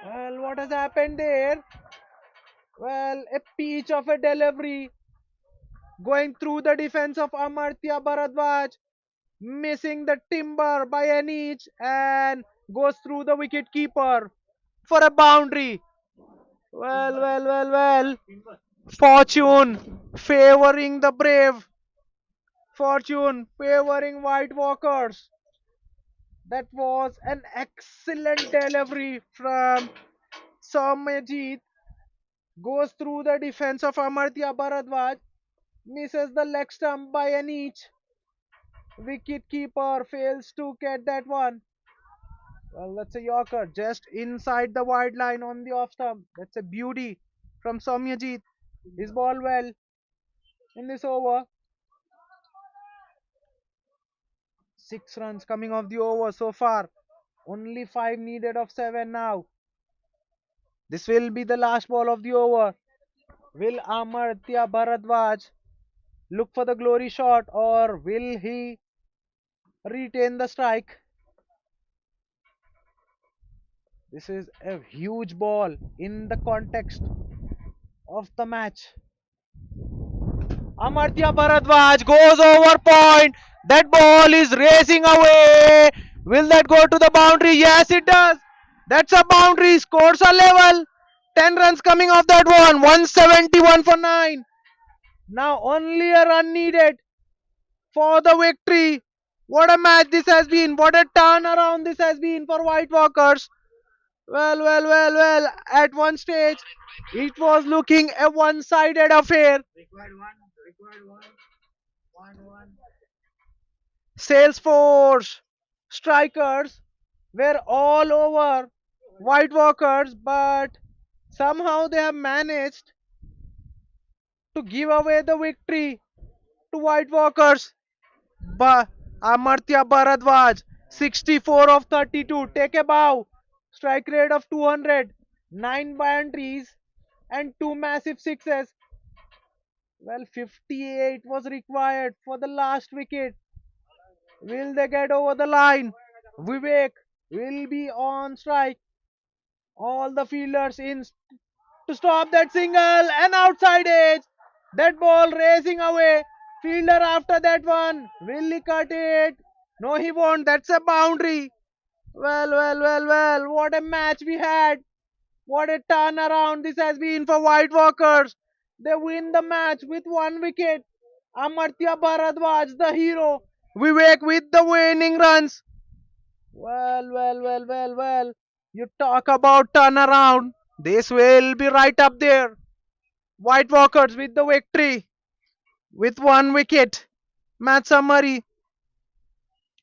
Well, what has happened there? Well, a peach of a delivery going through the defense of Amartya Bharadwaj, missing the timber by an inch and goes through the wicket keeper for a boundary. Well. Fortune favoring the brave. Fortune favoring White Walkers. That was an excellent delivery from Soumyajit. Goes through the defense of Amartya Bharadwaj. Misses the leg stump by an inch. Wicket keeper fails to get that one. Well, that's a Yorker just inside the wide line on the off stump. That's a beauty from Soumyajit. His ball well in this over. 6 runs coming off the over so far. Only 5 needed of 7 now. This will be the last ball of the over. Will Amartya Bharadwaj look for the glory shot or will he retain the strike? This is a huge ball in the context of the match. Amartya Bharadwaj goes over point. That ball is racing away. Will that go to the boundary? Yes, it does. That's a boundary. Scores are level. 10 runs coming off that one. 171 for 9. Now only a run needed for the victory. What a match this has been. What a turnaround this has been for White Walkers. Well. At one stage, it was looking a one-sided affair. Salesforce strikers were all over White Walkers, but somehow they have managed to give away the victory to White Walkers. Amartya Bharadwaj, 64 of 32, take a bow, strike rate of 200, 9 boundaries, and 2 massive sixes. Well, 58 was required for the last wicket. Will they get over the line? Vivek will be on strike. All the fielders in to stop that single and outside edge. That ball racing away. Fielder after that one. Will he cut it? No, he won't. That's a boundary. Well. What a match we had. What a turnaround this has been for White Walkers. They win the match with 1 wicket. Amartya Bharadwaj, the hero. Vivek with the winning runs. Well. You talk about turnaround. This will be right up there. White Walkers with the victory with 1 wicket. Match summary.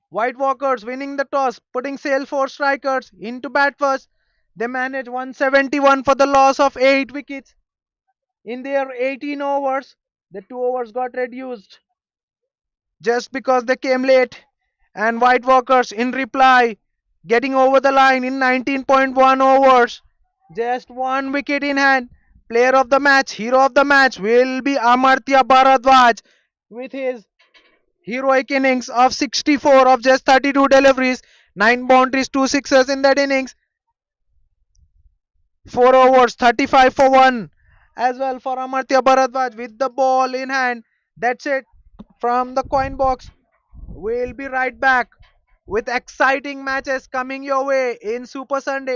White Walkers winning the toss, putting Salesforce strikers into bat first. They managed 171 for the loss of 8 wickets. In their 18 overs, the 2 overs got reduced just because they came late. And White Walkers, in reply, getting over the line in 19.1 overs, just 1 wicket in hand. Player of the match, hero of the match will be Amartya Bharadwaj with his heroic innings of 64 of just 32 deliveries, 9 boundaries, 2 sixes in that innings, 4 overs, 35 for 1 as well for Amartya Bharadwaj with the ball in hand. That's it from the coin box. We'll be right back with exciting matches coming your way in Super Sunday.